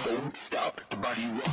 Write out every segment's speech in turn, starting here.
Don't stop the body rock.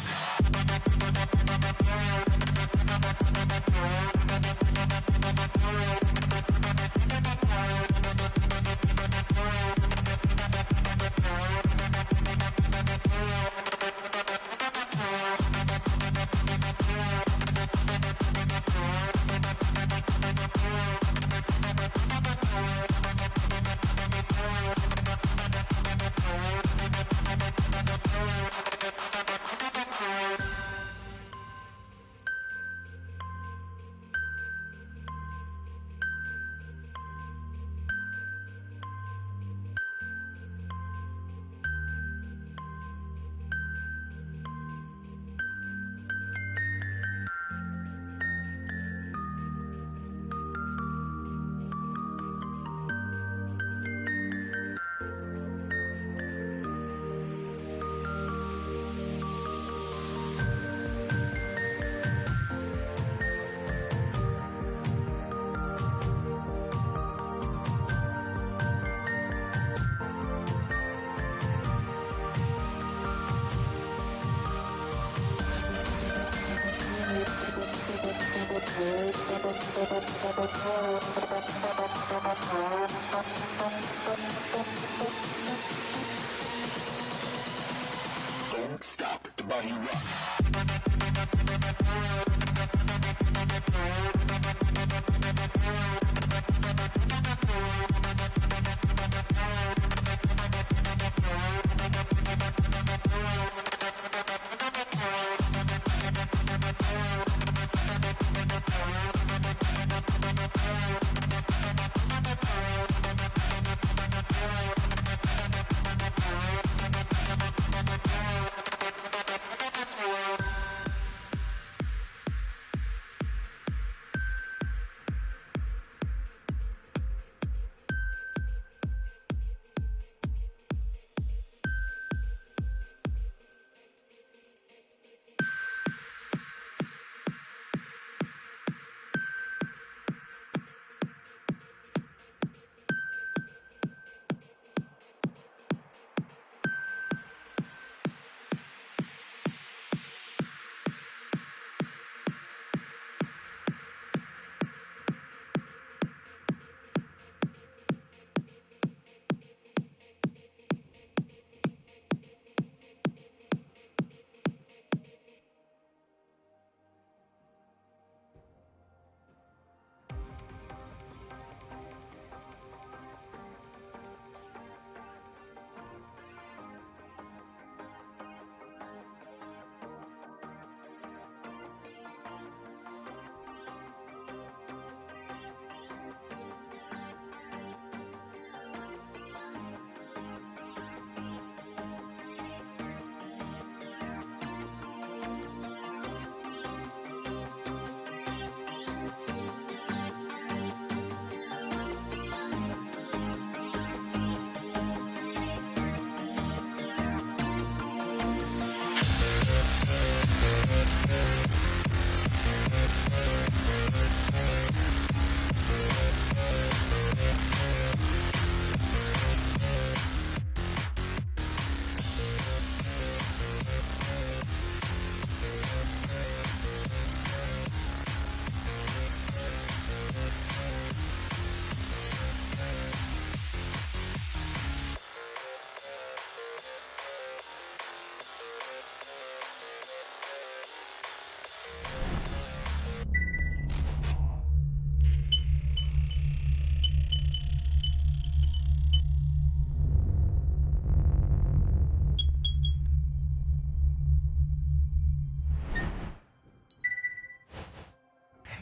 Don't stop the body rock.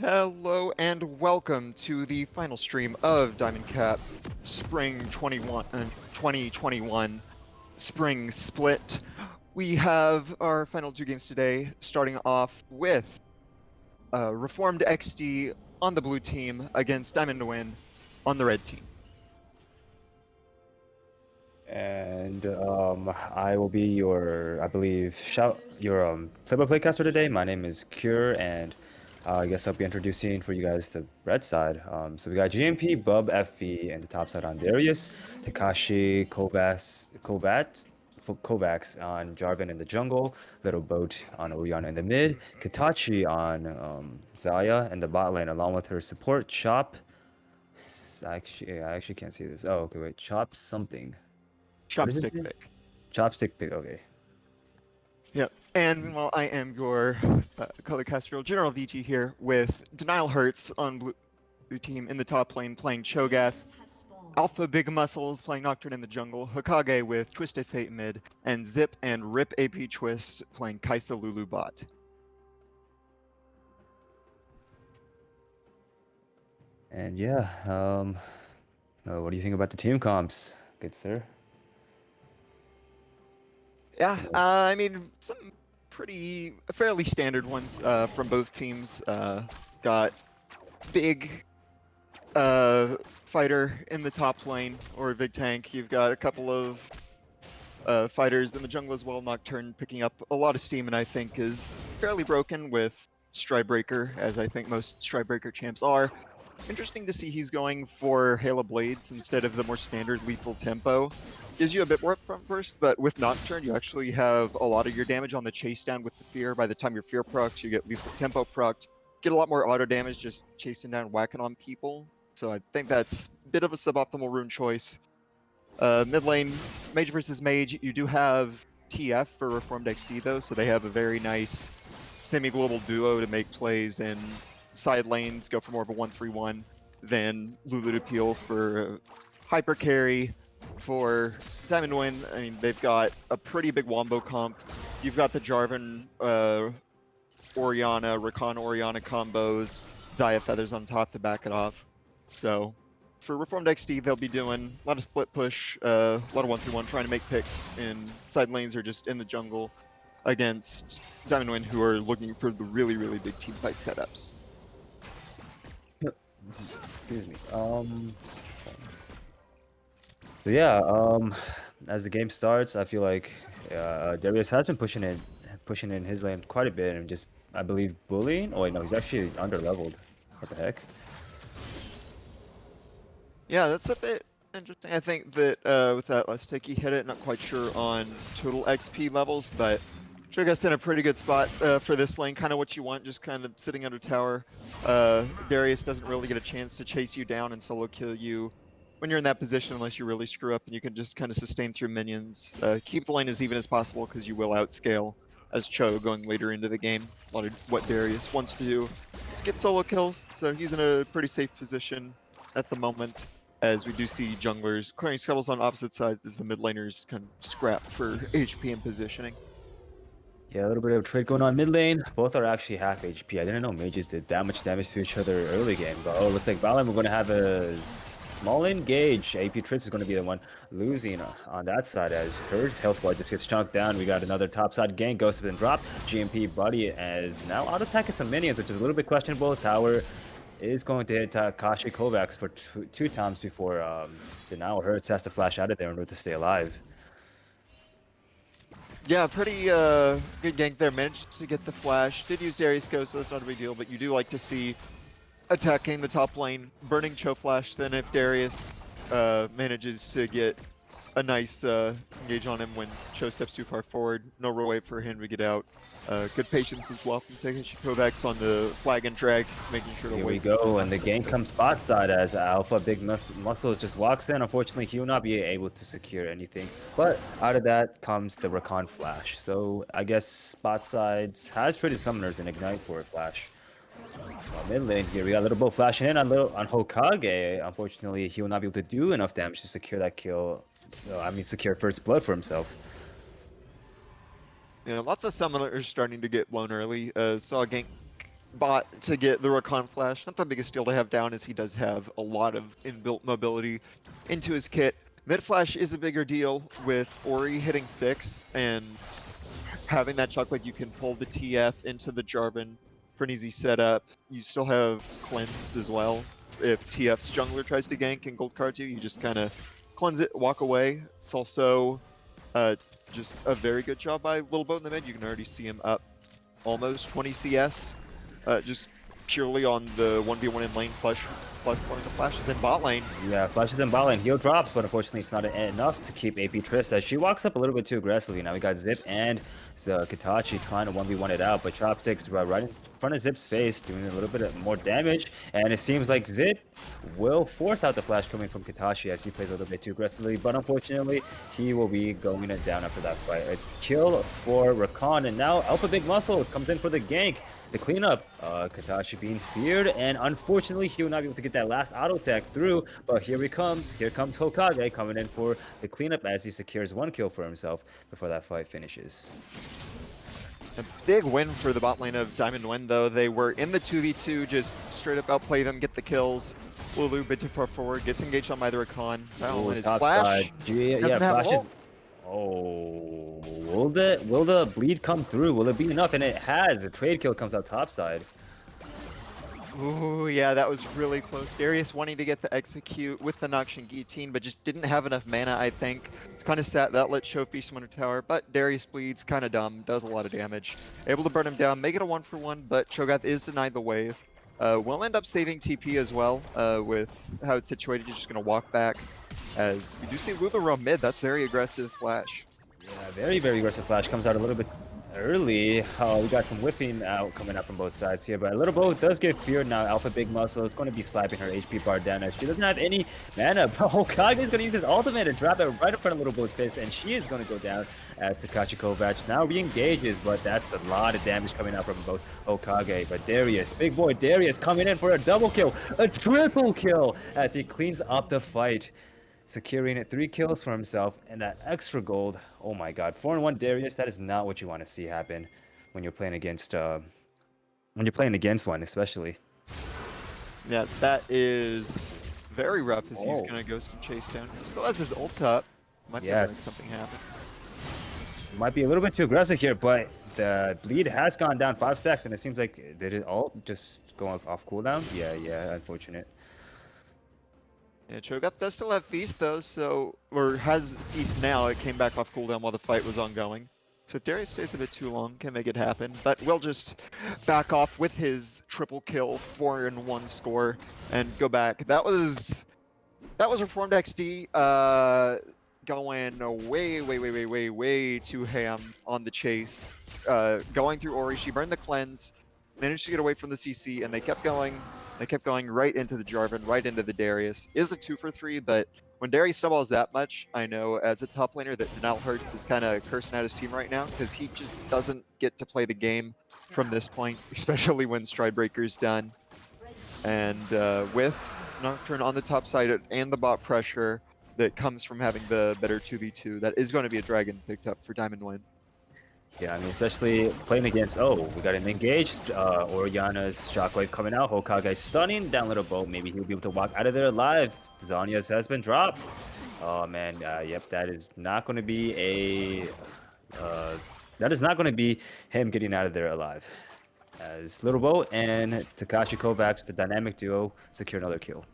Hello and welcome to the final stream of Diamond Cap Spring 2021 Spring Split. We have our final two games today, starting off with Reformed XD on the blue team against Diamond to Win on the red team. And I will be your, I believe, play-by-play caster today. My name is Cure, and I guess I'll be introducing for you guys the red side. So we got GMP, Bub, FV, and the top side on Darius, Takashi, Kovacs on Jarvan in the jungle, Little Boat on Oriana in the mid, Katachi on Zaya in the bot lane, along with her support Chop. I actually can't see this. Oh, okay, wait, Chop something. What is his Chopstick name? pick. Chopstick pick. Okay. Yep. And meanwhile, I am your color caster General VG here with Denial Hurts on blue team in the top lane playing Cho'Gath, Alpha Big Muscles playing Nocturne in the jungle, Hokage with Twisted Fate mid, and Zip and Rip AP Twist playing Kaisa Lulu bot. And yeah, what do you think about the team comps, good sir? Yeah, I mean, some fairly standard ones from both teams. Got big fighter in the top lane, or a big tank. You've got a couple of fighters in the jungle as well. Nocturne picking up a lot of steam, and I think is fairly broken with Stridebreaker, as I think most Stridebreaker champs are. Interesting to see he's going for Hail of Blades instead of the more standard lethal tempo. Gives you a bit more upfront burst, but with Nocturne, you actually have a lot of your damage on the chase down with the Fear. By the time your Fear procs, you get lethal tempo procced. Get a lot more auto damage just chasing down, whacking on people. So I think that's a bit of a suboptimal rune choice. Mid lane, Mage versus Mage, you do have TF for Reformed XD though, so they have a very nice semi-global duo to make plays in side lanes, go for more of a 1-3-1 than Lulu to peel for hyper carry. For Diamond Win, I mean, they've got a pretty big wombo comp. You've got the Jarvan, Oriana, Rakan Oriana combos, Zaya Feathers on top to back it off. So for Reformed XD, they'll be doing a lot of split push, a lot of 1-3-1, trying to make picks in side lanes or just in the jungle against Diamond Win, who are looking for the really, really big team fight setups. Excuse me. So yeah, as the game starts, I feel like Darius has been pushing in his lane quite a bit, and just I believe bullying. Oh wait, no, he's actually under leveled. What the heck? Yeah, that's a bit interesting. I think that with that last take, he hit it. Not quite sure on total XP levels, but Cho'Gath's in a pretty good spot for this lane. Kind of what you want, just kind of sitting under tower. Darius doesn't really get a chance to chase you down and solo kill you when you're in that position unless you really screw up, and you can just kind of sustain through minions. Keep the lane as even as possible because you will outscale as Cho going later into the game. A lot of what Darius wants to do is get solo kills, so he's in a pretty safe position at the moment, as we do see junglers clearing scuttles on opposite sides as the mid laners kind of scrap for HP and positioning. Yeah, a little bit of trade going on mid lane. Both are actually half HP. I didn't know mages did that much damage to each other early game, but oh, looks like Balan we're going to have a small engage. AP Tritz is going to be the one losing on that side as her health bar just gets chunked down. We got another top side gank. Ghost has been dropped. GMP Buddy is now out attacking some minions, which is a little bit questionable. Tower is going to hit Kashi Kovacs for two times before Denial Hurts has to flash out of there in order to stay alive. Yeah, pretty good gank there. Managed to get the flash. Did use Darius Ghost, so that's not a big deal, but you do like to see attacking the top lane, burning Cho Flash. Then if Darius manages to get a nice engage on him when Cho steps too far forward, no real way for him to get out. Good patience as well from Takeshi Kovacs on the flag and drag, making sure to Here wait. we go, and the gank comes spot side as Alpha Big Muscle just walks in. Unfortunately, he will not be able to secure anything, but out of that comes the Rakan Flash. So I guess spot sides has traded summoners and Ignite for a flash. Mid lane here, we got Little Bo flashing in on Hokage. Unfortunately, he will not be able to do enough damage to secure that kill. I mean, secure first blood for himself. You know, lots of summoners starting to get blown early. Saw a gank bot to get the Rakan Flash. Not the biggest deal to have down, as he does have a lot of inbuilt mobility into his kit. Mid Flash is a bigger deal with Ori hitting 6 and having that chocolate. You can pull the TF into the Jarvan for an easy setup. You still have cleanse as well. If TF's jungler tries to gank and gold card you just kind of cleanse it, walk away. It's also just a very good job by Little Boat in the mid. You can already see him up almost 20 CS. Just purely on the 1v1 in lane plus pulling the flashes in bot lane. Yeah, flashes in bot lane. Heal drops, but unfortunately it's not enough to keep AP Trist as she walks up a little bit too aggressively. Now we got Zip and Katachi trying to 1v1 it out, but Chopsticks right in front of Zip's face, doing a little bit of more damage. And it seems like Zip will force out the flash coming from Katachi as he plays a little bit too aggressively, but unfortunately he will be going down after that fight. A kill for Rakan, and now Alpha Big Muscle comes in for the gank. The cleanup, Katachi being feared, and unfortunately he will not be able to get that last auto attack through, but here he comes. Here comes Hokage coming in for the cleanup as he secures 1 kill for himself before that fight finishes. A big win for the bot lane of Diamond Wind, though. They were in the 2v2, just straight up outplay them, get the kills. Lulu, bit too far forward, gets engaged on by the Rakan. And his flash. Yeah, flashes. Oh, will the bleed come through? Will it be enough? And it has. A trade kill comes out top side. Ooh, yeah, that was really close. Darius wanting to get the execute with the Noxian Guillotine, but just didn't have enough mana, I think. Kind of sat that, let show Feast Winter Tower, but Darius bleeds, kind of dumb, does a lot of damage. Able to burn him down, make it a 1-for-1, but Cho'Gath is denied the wave. We'll end up saving TP as well, with how it's situated. He's just going to walk back. As we do see Lulu roam mid, that's very aggressive flash. Yeah, very, very aggressive flash. Comes out a little bit early. We got some whipping out coming up from both sides here, but Little Bo does get feared now. Alpha Big Muscle is going to be slapping her HP bar down as she doesn't have any mana. But Hokage is going to use his ultimate and drop it right in front of Little Bo's face, and she is going to go down as Takashi Kovac now re-engages, but that's a lot of damage coming out from both Hokage. But Darius, big boy Darius coming in for a double kill, a triple kill as he cleans up the fight, securing 3 kills for himself and that extra gold. Oh my god, 4-1 Darius, that is not what you want to see happen when you're playing against one, especially. Yeah, that is very rough as he's gonna go some chase down. He still has his ult up. Might be letting something happen. Might be a little bit too aggressive here, but the bleed has gone down 5 stacks, and it seems like did it ult just go off cooldown? Yeah, unfortunate. Yeah, Cho'Gath does still have Feast though, or has Feast now. It came back off cooldown while the fight was ongoing. So if Darius stays a bit too long, can make it happen. But we'll just back off with his triple kill, 4-1 score, and go back. That was Reformed XD going way too ham on the chase. Going through Ori, she burned the cleanse, managed to get away from the CC, and they kept going. They kept going right into the Jarvan, right into the Darius. Is a 2-for-3, but when Darius snowballs that much, I know as a top laner that Denial Hurts is kind of cursing out his team right now because he just doesn't get to play the game from this point, especially when Stridebreaker's done. And with Nocturne on the top side and the bot pressure that comes from having the better 2v2, that is going to be a dragon picked up for Diamond Wind. Yeah, I mean, especially playing against, we got him engaged. Oriana's Shockwave coming out. Hokage stunning down Little Boat. Maybe he'll be able to walk out of there alive. Zanya's has been dropped. Oh, man. Yep, that is not going to be him getting out of there alive. As Little Boat and Takashi Kovacs, the dynamic duo, secure another kill.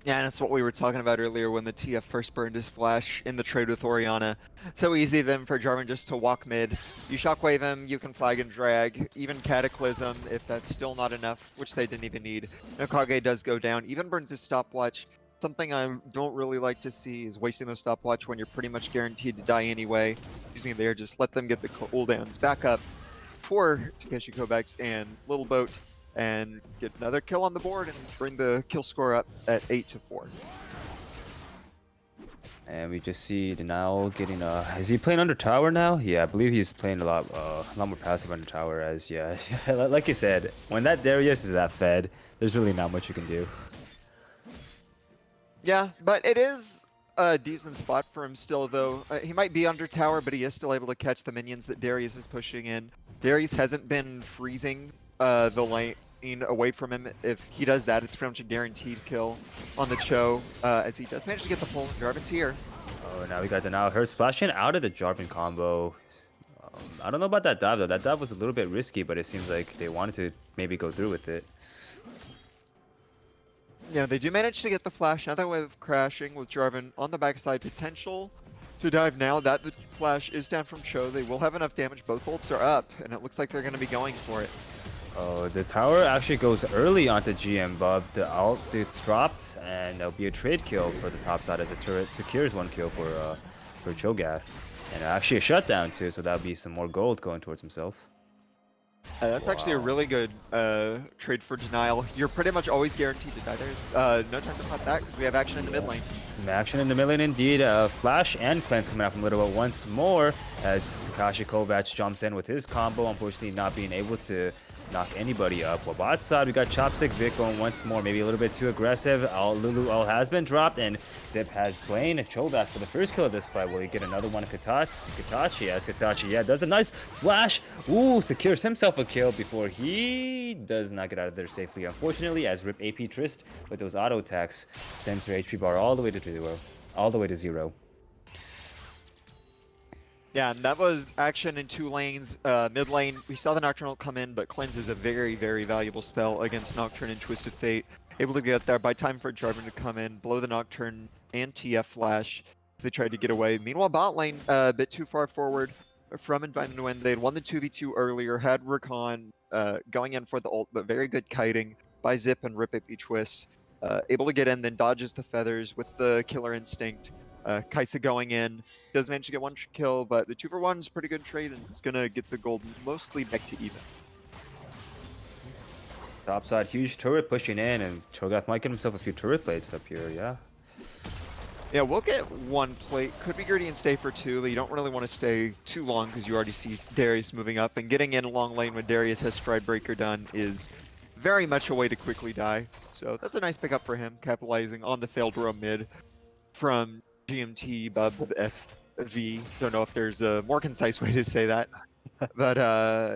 Yeah, and that's what we were talking about earlier when the TF first burned his flash in the trade with Oriana. So easy then for Jarvan just to walk mid. You shockwave him, you can flag and drag, even Cataclysm if that's still not enough, which they didn't even need. Hokage does go down, even burns his stopwatch. Something I don't really like to see is wasting those stopwatch when you're pretty much guaranteed to die anyway. Using it there, just let them get the cooldowns back up for Takeshi Kovacs and Little Boat, and get another kill on the board and bring the kill score up at 8-4. And we just see Denial getting is he playing under tower now? Yeah, I believe he's playing a lot more passive under tower as like you said, when that Darius is that fed, there's really not much you can do. Yeah, but it is a decent spot for him still though. He might be under tower, but he is still able to catch the minions that Darius is pushing in. Darius hasn't been freezing the lane away from him. If he does that, it's pretty much a guaranteed kill on the Cho, as he does manage to get the pull. Jarvan's here. Oh, now we got Denial Hurts flashing out of the Jarvan combo. I don't know about that dive though. That dive was a little bit risky, but it seems like they wanted to maybe go through with it. Yeah, they do manage to get the flash. Another way of crashing with Jarvan on the backside. Potential to dive now that the flash is down from Cho. They will have enough damage. Both ults are up, and it looks like they're going to be going for it. Oh, the tower actually goes early onto GM Bub. The ult gets dropped, and there'll be a trade kill for the top side as the turret secures 1 kill for Cho'Gath. And actually a shutdown too, so that'll be some more gold going towards himself. That's actually a Wow. really good trade for Denial. You're pretty much always guaranteed to die. There's no time to pop that because we have action in the mid lane. Action in the middle indeed. Flash and Cleanse coming out from Little once more as Takashi Kovacs jumps in with his combo, unfortunately not being able to knock anybody up. Well, bot side, we got Chopstick Vic going once more, maybe a little bit too aggressive. Lulu ult has been dropped, and Zip has slain Cho'Gath for the first kill of this fight. Will he get another one? Katachi, as Katachi, yeah, does a nice flash. Ooh, secures himself a kill before he does not get out of there safely, unfortunately, as Rip AP Trist with those auto attacks sends her HP bar all the way to 0. All the way to 0. Yeah, and that was action in 2 lanes. Mid lane, we saw the Nocturnal come in, but Cleanse is a very, very valuable spell against Nocturne and Twisted Fate. Able to get there by time for Jarvan to come in, blow the Nocturne and TF Flash as they tried to get away. Meanwhile, bot lane, a bit too far forward from Environment when they'd won the 2v2 earlier, had Rakan going in for the ult, but very good kiting by Zip and Rip AP Twist. Able to get in, then dodges the feathers with the Killer Instinct. Kaisa going in, does manage to get 1 kill, but the 2-for-1 is a pretty good trade, and it's gonna get the gold mostly back to even. Topside, huge turret pushing in, and Cho'Gath might get himself a few turret plates up here, yeah. Yeah, we'll get 1 plate. Could be greedy and stay for 2, but you don't really want to stay too long because you already see Darius moving up, and getting in a long lane when Darius has Stride Breaker done is very much a way to quickly die. So that's a nice pickup for him, capitalizing on the failed roam mid from GMT, Bub, FV. Don't know if there's a more concise way to say that. But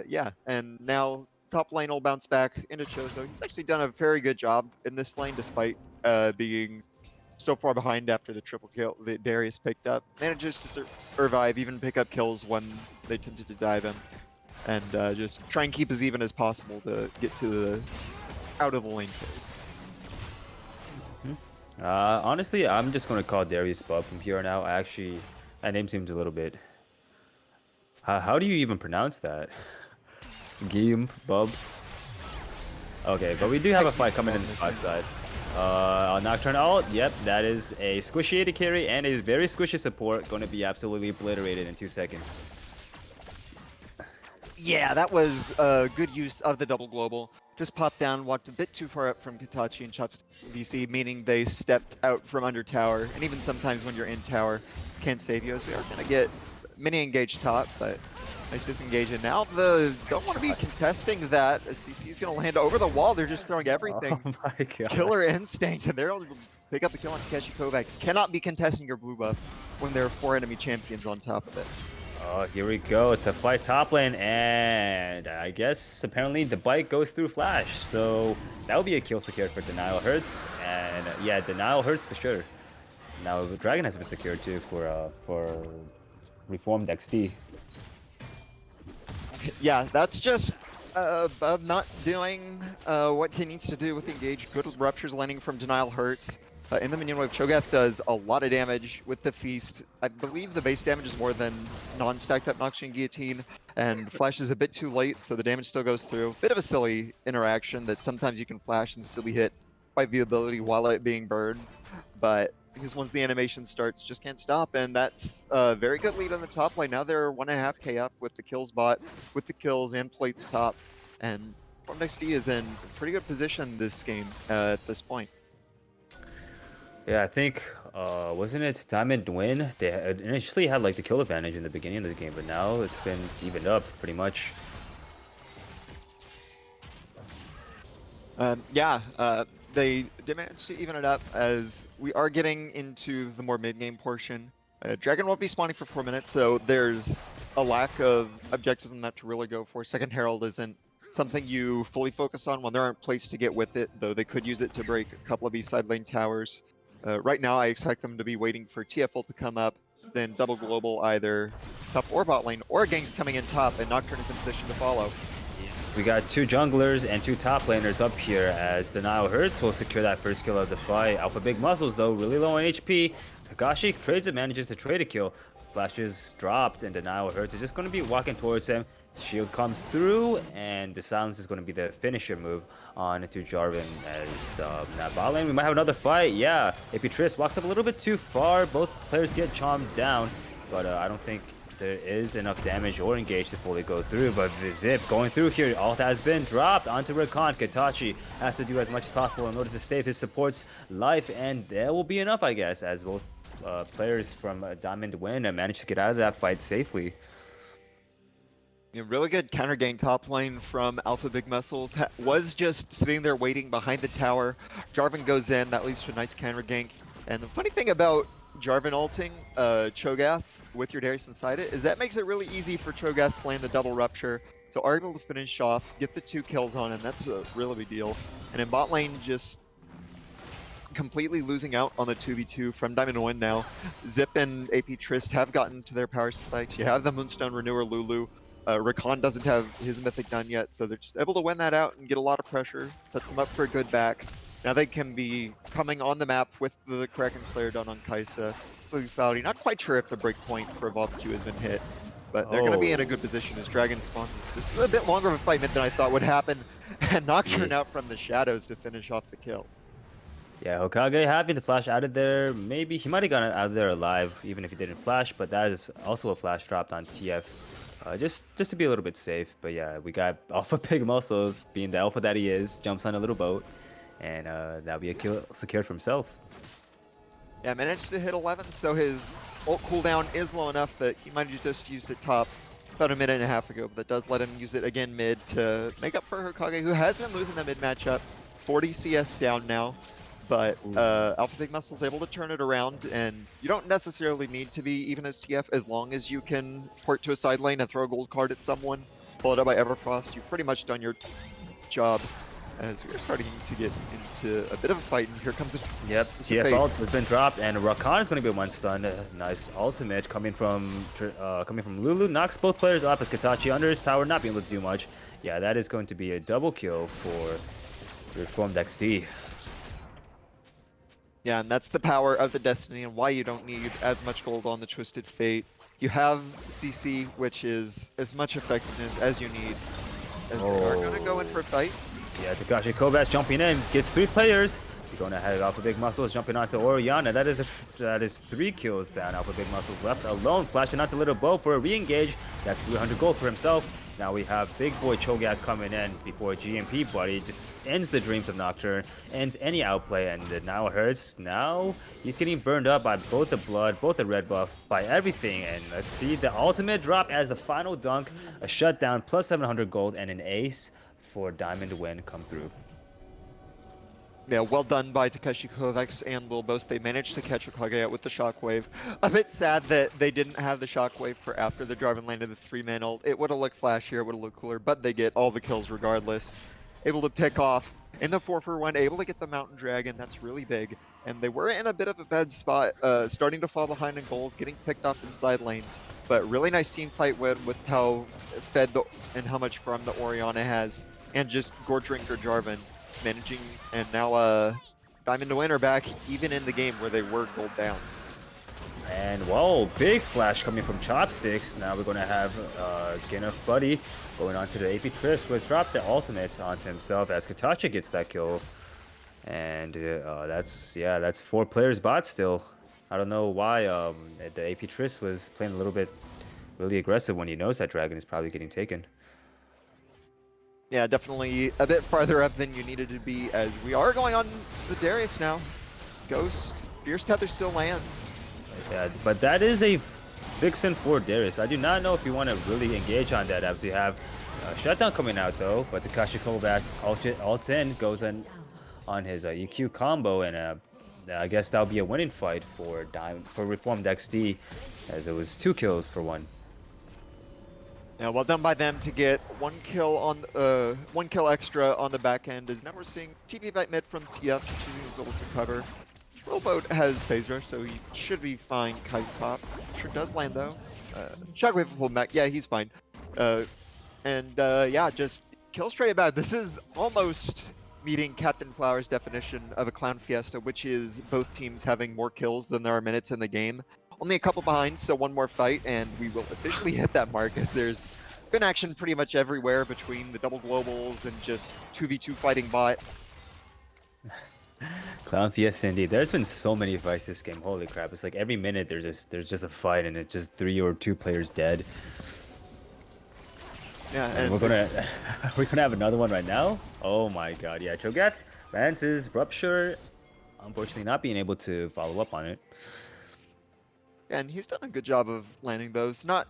yeah, and now top lane will bounce back into Chozo. He's actually done a very good job in this lane despite being so far behind after the triple kill that Darius picked up. Manages to survive, even pick up kills when they tempted to dive him. And just try and keep as even as possible to get to the out of the lane phase. Honestly, I'm just gonna call Darius Bub from here on out. Actually, that name seems a little bit. How do you even pronounce that? Game Bub. Okay, but we do have a fight coming in the spot side. Nocturne ult. Yep, that is a squishy AD carry and a very squishy support. Going to be absolutely obliterated in 2 seconds. Yeah, that was a good use of the double global. Just popped down, walked a bit too far up from Katachi and Chop's VC, meaning they stepped out from under tower. And even sometimes when you're in tower, can't save you, as we are going to get mini engage top, but nice disengage. And now don't want to be contesting that. CC is going to land over the wall. They're just throwing everything. Oh my god. Killer Instinct, and they're able to pick up the kill on Takeshi Kovacs. Cannot be contesting your blue buff when there are 4 enemy champions on top of it. Oh, here we go to fight top lane, and I guess apparently the bite goes through Flash, so that will be a kill secured for Denial Hurts, and yeah, Denial Hurts for sure. Now the Dragon has been secured too for Reformed XD. Yeah, that's just Bub not doing what he needs to do with engage. Good ruptures landing from Denial Hurts. In the minion wave, Cho'Gath does a lot of damage with the Feast. I believe the base damage is more than non-stacked up Noxian Guillotine, and Flash is a bit too late, so the damage still goes through. Bit of a silly interaction that sometimes you can flash and still be hit by the ability while it being burned, but because once the animation starts, just can't stop, and that's a very good lead on the top lane. Now they're 1.5k up with the kills bot, with the kills and plates top, and Reformed XD is in pretty good position this game at this point. Yeah, I think, wasn't it Diamond Win? They initially had like the kill advantage in the beginning of the game, but now it's been evened up pretty much. They did manage to even it up as we are getting into the more mid-game portion. Dragon won't be spawning for 4 minutes, so there's a lack of objectives on that to really go for. Second Herald isn't something you fully focus on when there aren't places to get with it, though they could use it to break a couple of these side lane towers. Right now, I expect them to be waiting for TFL to come up, then double global either top or bot lane, or Gang's coming in top, and Nocturne is in position to follow. We got 2 junglers and 2 top laners up here as Denial Hurts will secure that first kill of the fight. Alpha Big Muscles, though, really low on HP. Takashi trades it, manages to trade a kill. Flash is dropped, and Denial Hurts is just going to be walking towards him. Shield comes through, and the silence is going to be the finisher move on to Jarvan. As now bot lane, we might have another fight. Yeah, AP Triss walks up a little bit too far. Both players get chomped down, but I don't think there is enough damage or engage to fully go through. But the Zip going through here. Ult has been dropped onto Rakan. Katachi has to do as much as possible in order to save his support's life, and that will be enough, I guess, as both players from Diamond Win managed to get out of that fight safely. Yeah, really good counter gang top lane from Alpha Big Muscles. Was just sitting there waiting behind the tower. Jarvan goes in, that leads to a nice counter gank. And the funny thing about Jarvan ulting Cho'Gath with your Darius inside it is that makes it really easy for Cho'Gath playing the double rupture. So are able to finish off, get the 2 kills on him. That's a really big deal. And in bot lane, just completely losing out on the 2v2 from Diamond Win now. Zip and AP Trist have gotten to their power spikes. You have the Moonstone Renewer Lulu. Rakan doesn't have his Mythic done yet, so they're just able to win that out and get a lot of pressure. Sets them up for a good back. Now they can be coming on the map with the Kraken Slayer done on Kai'Sa. Not quite sure if the breakpoint for Evolve Q has been hit, but they're going to be in a good position as Dragon spawns. This is a bit longer of a fight than I thought would happen, and Nocturne out from the shadows to finish off the kill. Yeah, Hokage having to flash out of there. Maybe he might have gotten out of there alive, even if he didn't flash, but that is also a flash dropped on TF. Just to be a little bit safe. But yeah, we got Alpha Big Muscles, being the alpha that he is, jumps on a little boat, and that'll be a kill secured for himself. Yeah, managed to hit 11, so his ult cooldown is low enough that he might have just used it top about a minute and a half ago, but that does let him use it again mid to make up for Hokage, who has been losing the mid matchup. 40 CS down now, but Alpha Big Muscle's able to turn it around, and you don't necessarily need to be even as TF as long as you can port to a side lane and throw a gold card at someone, followed up by Everfrost. You've pretty much done your job, as we're starting to get into a bit of a fight, and here comes it. Yep, TF ult has been dropped, and Rakan is going to be one stun. Nice ultimate coming from Lulu. Knocks both players up as Katachi under his tower, not being able to do much. Yeah, that is going to be a double kill for Reformed XD. Yeah, and that's the power of the Destiny and why you don't need as much gold on the Twisted Fate. You have CC, which is as much effectiveness as you need. As they are going to go in for a fight. Yeah, Takashi Kovacs jumping in, gets 3 players. You're going to have Alpha Big Muscles jumping onto Orianna. That is 3 kills down. Alpha Big Muscles left alone, flashing out the little bow for a re-engage. That's 300 gold for himself. Now we have Big Boy Cho'Gath coming in before GMP Buddy just ends the dreams of Nocturne, ends any outplay, and now it hurts. Now he's getting burned up by both the blood, both the red buff, by everything. And let's see the ultimate drop as the final dunk, a shutdown, plus 700 gold, and an ace for Diamond Win come through. Yeah, well done by Takeshi Kovacs and Lil Boast. They managed to catch Hokage out with the Shockwave. A bit sad that they didn't have the Shockwave for after the Jarvan landed the 3-man ult. It would have looked flashier, it would have looked cooler, but they get all the kills regardless. Able to pick off in the 4-for-1, able to get the Mountain Dragon. That's really big. And they were in a bit of a bad spot, starting to fall behind in gold, getting picked off in side lanes. But really nice team fight win with how fed and how much farm the Orianna has. And just Gore Drinker Jarvan managing, and now Diamond Win are back even in the game where they were gold down. And whoa, big flash coming from Chopsticks. Now we're going to have Ginnup Buddy going on to the AP Trips, which dropped the ultimate onto himself as Katachi gets that kill. And that's 4 players bot still. I don't know why the AP Trips was playing a little bit really aggressive when he knows that Dragon is probably getting taken. Yeah, definitely a bit farther up than you needed to be, as we are going on the Darius now. Ghost, Fierce Tether still lands. Yeah, but that is a Vixen for Darius. I do not know if you want to really engage on that, as you have Shutdown coming out though, but Takashi Kovacs ults in, goes in on his EQ combo, and I guess that'll be a winning fight for Reformed XD, as it was 2 kills for 1. Yeah, well done by them to get 1 kill on 1 kill extra on the back end. As now we're seeing TP back mid from TF choosing his ult to cover. Rowboat has phase rush, so he should be fine. Kite top sure does land though. Shockwave will pull back. Yeah, he's fine. Yeah, just kill straight bad. This is almost meeting Captain Flower's definition of a clown fiesta, which is both teams having more kills than there are minutes in the game. Only a couple behind, so 1 more fight, and we will officially hit that mark, as there's been action pretty much everywhere between the double globals and just 2v2 fighting bot. Clown Fiesta indeed. There's been so many fights this game. Holy crap! It's like every minute there's just a fight and it's just 3 or 2 players dead. Yeah, And we're gonna have another one right now. Oh my god! Yeah, Cho'Gath lands his rupture. Unfortunately, not being able to follow up on it. and he's done a good job of landing those. Not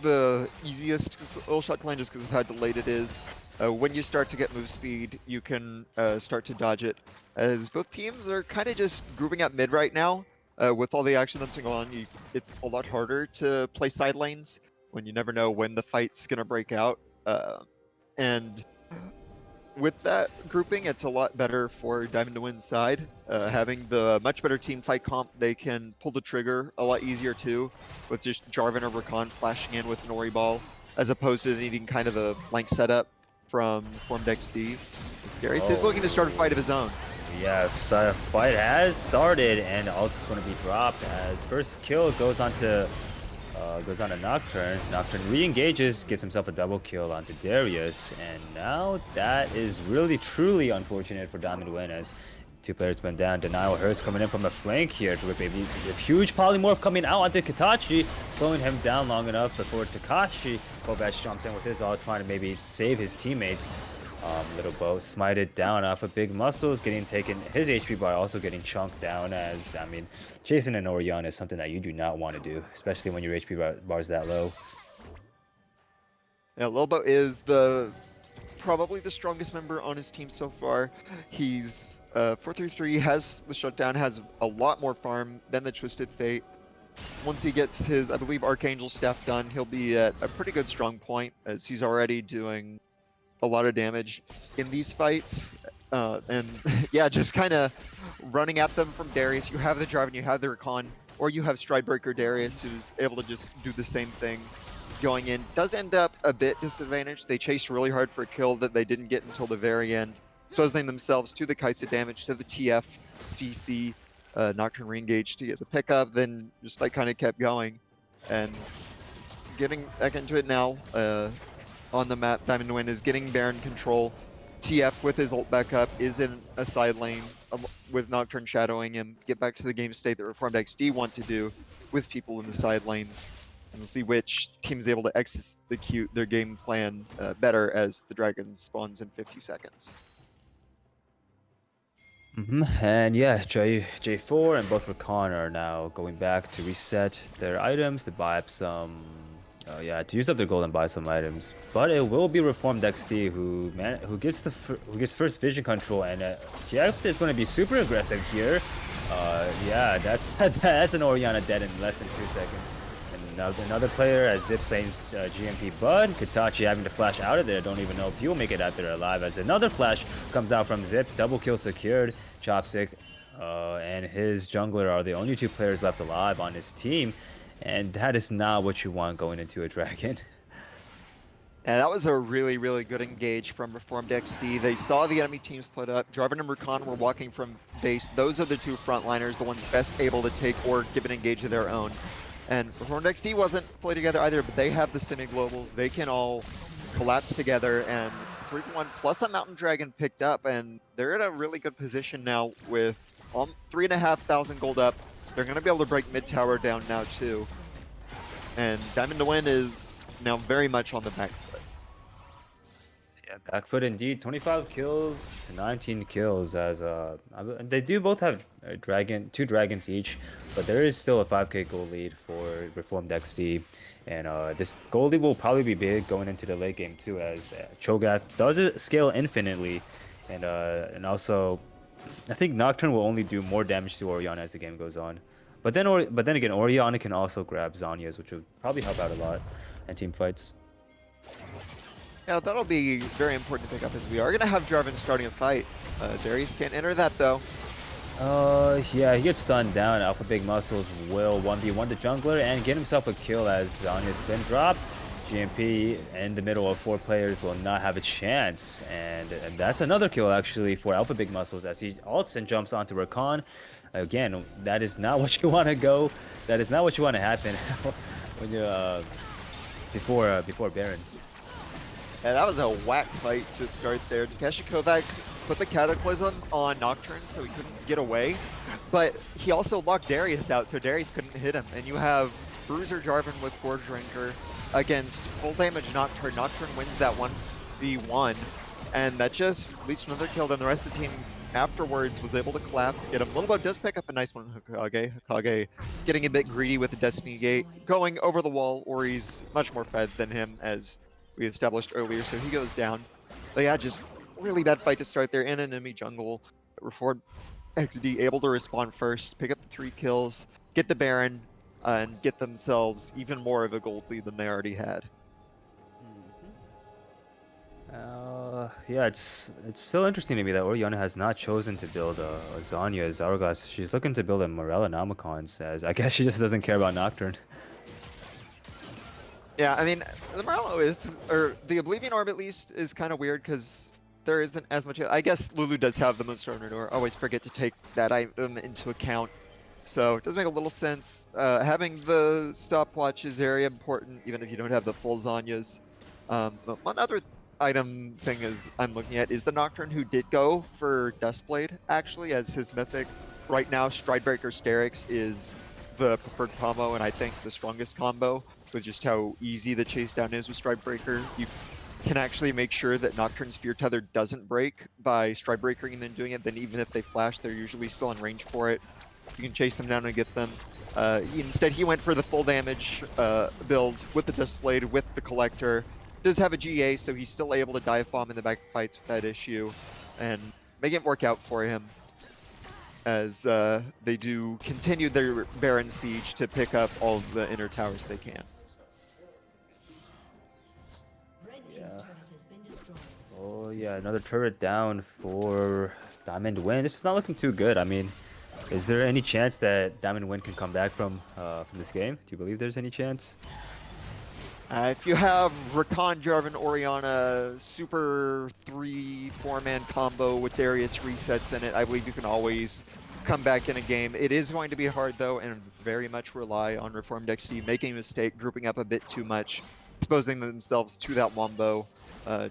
the easiest ult shot to land just because of how delayed it is. When you start to get move speed, you can start to dodge it. As both teams are kind of just grouping up mid right now. With all the action that's going on, it's a lot harder to play side lanes when you never know when the fight's going to break out. And with that grouping, it's a lot better for Diamond to Win's side. Having the much better team fight comp, they can pull the trigger a lot easier too, with just Jarvan or Rakan flashing in with an Ori ball, as opposed to needing kind of a flank setup from Reformed XD. GRLCS is looking to start a fight of his own. Yeah, so fight has started and ult is going to be dropped as first kill goes on to Nocturne. Nocturne re-engages, gets himself a double kill onto Darius, and now that is really truly unfortunate for Diamond Win as 2 players went down. Denial Hurts coming in from the flank here to rip a huge polymorph coming out onto Katachi, slowing him down long enough before Takashi Kovac jumps in with his ult, trying to maybe save his teammates. Little Boat smited down off of Big Muscles, getting taken, his HP bar also getting chunked down as, I mean, chasing an Orion is something that you do not want to do, especially when your HP bar is that low. Yeah, Lil Boat is probably the strongest member on his team so far. He's 433, has the shutdown, has a lot more farm than the Twisted Fate. Once he gets his, I believe, Archangel staff done, he'll be at a pretty good strong point as he's already doing a lot of damage in these fights. And yeah, just kind of running at them from Darius. You have the Jarvan, you have the Rakan, or you have Stridebreaker Darius, who's able to just do the same thing. Going in does end up a bit disadvantaged. They chased really hard for a kill that they didn't get until the very end, exposing themselves to the Kaisa damage, to the TF, CC, Nocturne re-engage to get the pickup, then just like kind of kept going. And getting back into it now, on the map, Diamond Win is getting Baron control. TF with his ult back up is in a side lane with Nocturne shadowing him. Get back to the game state that Reformed XD want to do with people in the side lanes. And we'll see which team is able to execute their game plan better as the dragon spawns in 50 seconds. And yeah, J4 and both Rakan are now going back to reset their items to buy up some, to use up their gold and buy some items. But it will be Reformed XD who gets first vision control, and TF is going to be super aggressive here. Yeah, that's an Orianna dead in less than 2 seconds. And another player as Zip saves GMP Bud. Katachi having to flash out of there. Don't even know if he'll make it out there alive as another flash comes out from Zip. Double kill secured. Chopstick and his jungler are the only 2 players left alive on his team. And that is not what you want going into a dragon. And that was a really, really good engage from Reformed XD. They saw the enemy team split up. Jarvan and Rakan were walking from base. Those are the 2 frontliners, the ones best able to take or give an engage of their own. And Reformed XD wasn't fully together either, but they have the semi-globals. They can all collapse together, and 3-1 plus a Mountain Dragon picked up, and they're in a really good position now with 3,500 gold up. They're going to be able to break mid tower down now too. And Diamond to Win is now very much on the back foot. Yeah, back foot indeed. 25 kills to 19 kills as they do both have a 2 dragons each, but there is still a 5k gold lead for Reformed XD. And this gold lead will probably be big going into the late game too, as Cho'Gath does scale infinitely, and also I think Nocturne will only do more damage to Orianna as the game goes on. But then again, Orianna can also grab Zhonya's, which would probably help out a lot in team fights. Yeah, that'll be very important to pick up, as we are going to have Jarvan starting a fight. Darius can't enter that though. Yeah, he gets stunned down. Alpha Big Muscles will 1v1 the jungler and get himself a kill as Zhonya's been dropped. GMP in the middle of 4 players will not have a chance, and that's another kill actually for Alpha Big Muscles as he ults and jumps onto Rakan. Again, that is not what you want to go. That is not what you want to happen when you before Baron. Yeah, that was a whack fight to start there. Takeshi Kovacs put the Cataclysm on Nocturne so he couldn't get away, but he also locked Darius out so Darius couldn't hit him. And you have Bruiser Jarvan with Forge Ranger against full damage Nocturne. Nocturne wins that 1v1, and that just leads to another kill. Then the rest of the team afterwards was able to collapse, get him. Lilbo does pick up a nice one, Hokage. Hokage getting a bit greedy with the Destiny Gate, going over the wall. Ori's much more fed than him, as we established earlier, so he goes down. But yeah, just really bad fight to start there in an enemy jungle. Reformed XD able to respond first, pick up the 3 kills, get the Baron, and get themselves even more of a gold lead than they already had. Yeah, it's still interesting to me that Oriana has not chosen to build a Zanya Zargas. She's looking to build a Morella Namicons, as I guess she just doesn't care about Nocturne. Yeah, I mean, the Morello is, or the Oblivion Orb at least, is kind of weird because there isn't as much. I guess Lulu does have the Moonstone Renewal. I always forget to take that item into account. So it does make a little sense. Having the stopwatch is very important, even if you don't have the full Zanyas. But one other item thing is I'm looking at is the Nocturne, who did go for Dustblade, actually, as his mythic. Right now, Stridebreaker Sterix is the preferred combo, and I think the strongest combo, with just how easy the chase down is with Stridebreaker. You can actually make sure that Nocturne's Fear Tether doesn't break by Stridebreakering and then doing it. Then even if they flash, they're usually still in range for it. You can chase them down and get them. Instead, he went for the full damage build with the Dustblade, with the Collector. Does have a GA, so he's still able to dive bomb in the back fights with that issue, and make it work out for him, as they do continue their Baron Siege to pick up all of the inner towers they can. Yeah. Oh yeah, another turret down for Diamond Win. This is not looking too good. I mean, is there any chance that Diamond Win can come back from this game? Do you believe there's any chance? If you have Rakan, Jarvan, Oriana, super 3-4-man combo with Darius resets in it, I believe you can always come back in a game. It is going to be hard though, and very much rely on Reformed XD making a mistake, grouping up a bit too much, exposing themselves to that wombo.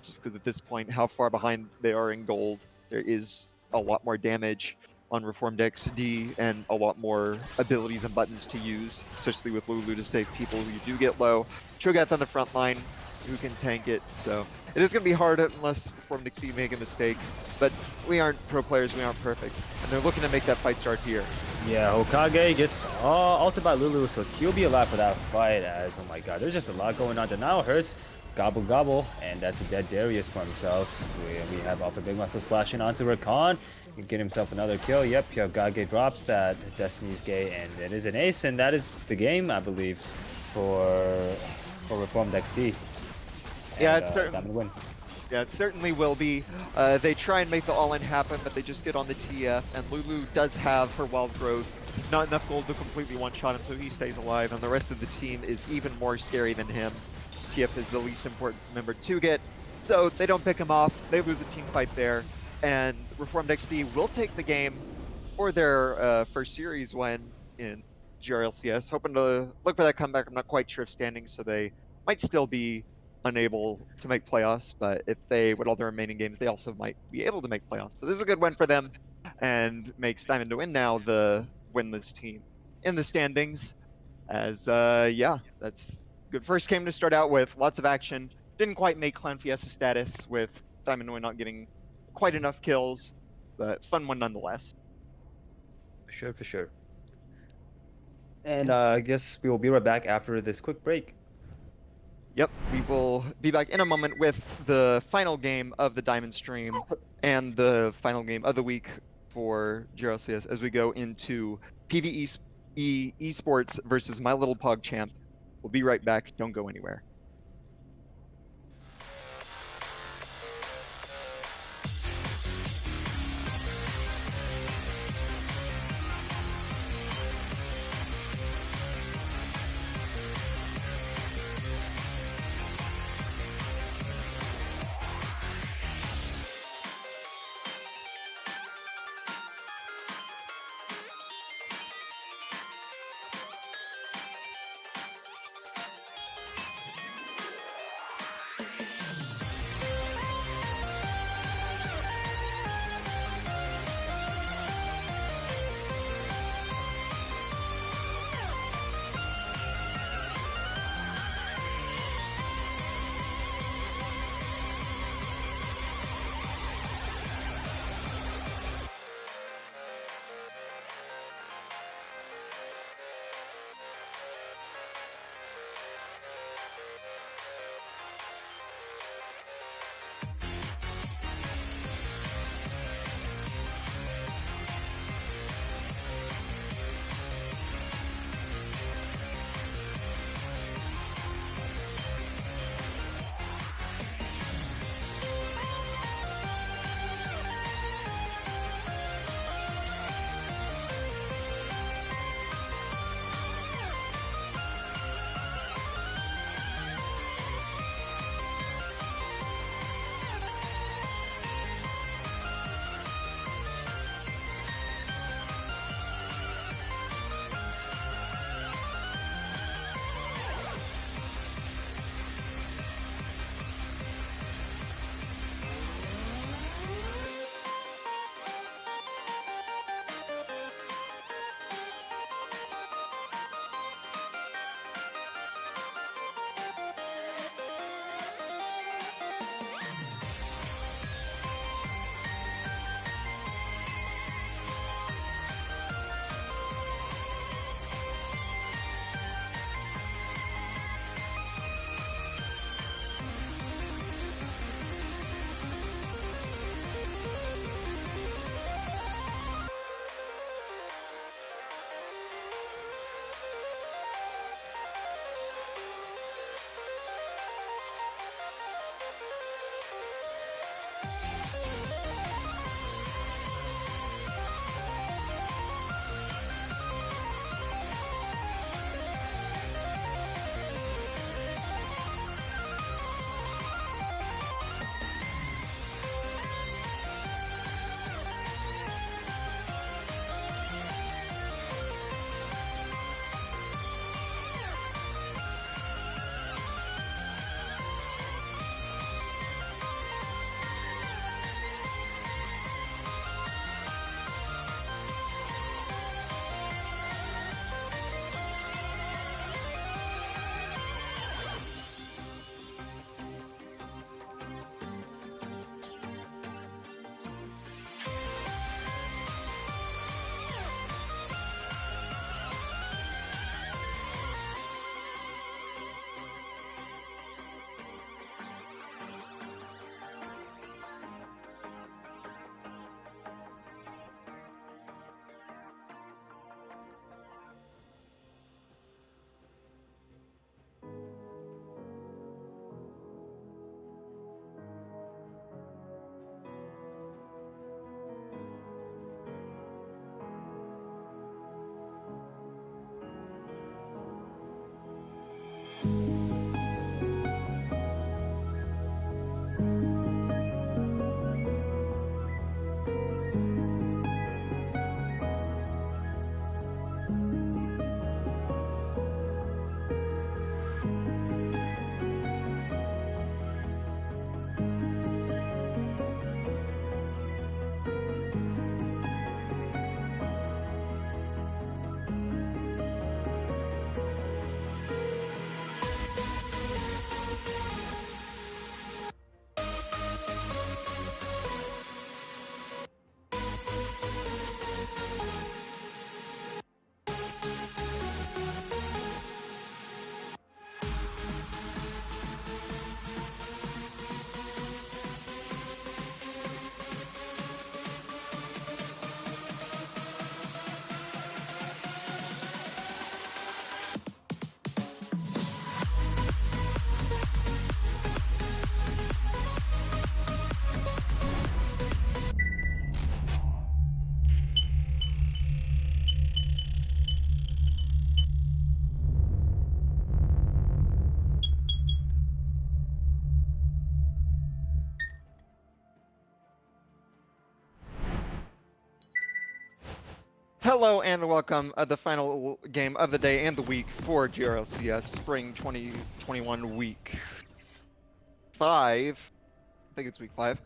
Just because at this point, how far behind they are in gold, there is a lot more damage on Reformed XD and a lot more abilities and buttons to use, especially with Lulu to save people who do get low. Cho'Gath on the front line, who can tank it, so it is going to be hard unless Reformed XD make a mistake, but we aren't pro players, we aren't perfect, and they're looking to make that fight start here. Yeah, Hokage gets ulted by Lulu, so he'll be alive for that fight, as, oh my god, there's just a lot going on. Denial hurts, gobble gobble, and that's a dead Darius for himself. We have Alpha Big Muscle flashing onto Rakan. He can get himself another kill. Yep, Hokage drops that Destiny's Gate, and it is an ace, and that is the game, I believe, for Reformed XD. Yeah, Win. Yeah, it certainly will be. They try and make the all-in happen, but they just get on the TF, and Lulu does have her wild growth. Not enough gold to completely one-shot him, so he stays alive, and the rest of the team is even more scary than him. TF is the least important member to get, so they don't pick him off. They lose the team fight there, and Reformed XD will take the game for their first series win in GRLCS. Hoping to look for that comeback. I'm not quite sure of standings, so they might still be unable to make playoffs, but if they win all their remaining games, they also might be able to make playoffs. So this is a good win for them, and makes Diamond to Win now the winless team in the standings. As yeah, that's good first game to start out with. Lots of action. Didn't quite make Clan Fiesta status with Diamond to Win not getting quite enough kills, but fun one nonetheless. For sure. And I guess we will be right back after this quick break. Yep, we will be back in a moment with the final game of the Diamond stream and the final game of the week for GRLCS as we go into PvE esports versus My Little PogChamp. We'll be right back. Don't go anywhere. Hello and welcome the final game of the day and the week for GRLCS Spring 2021 week 5. I think it's week 5.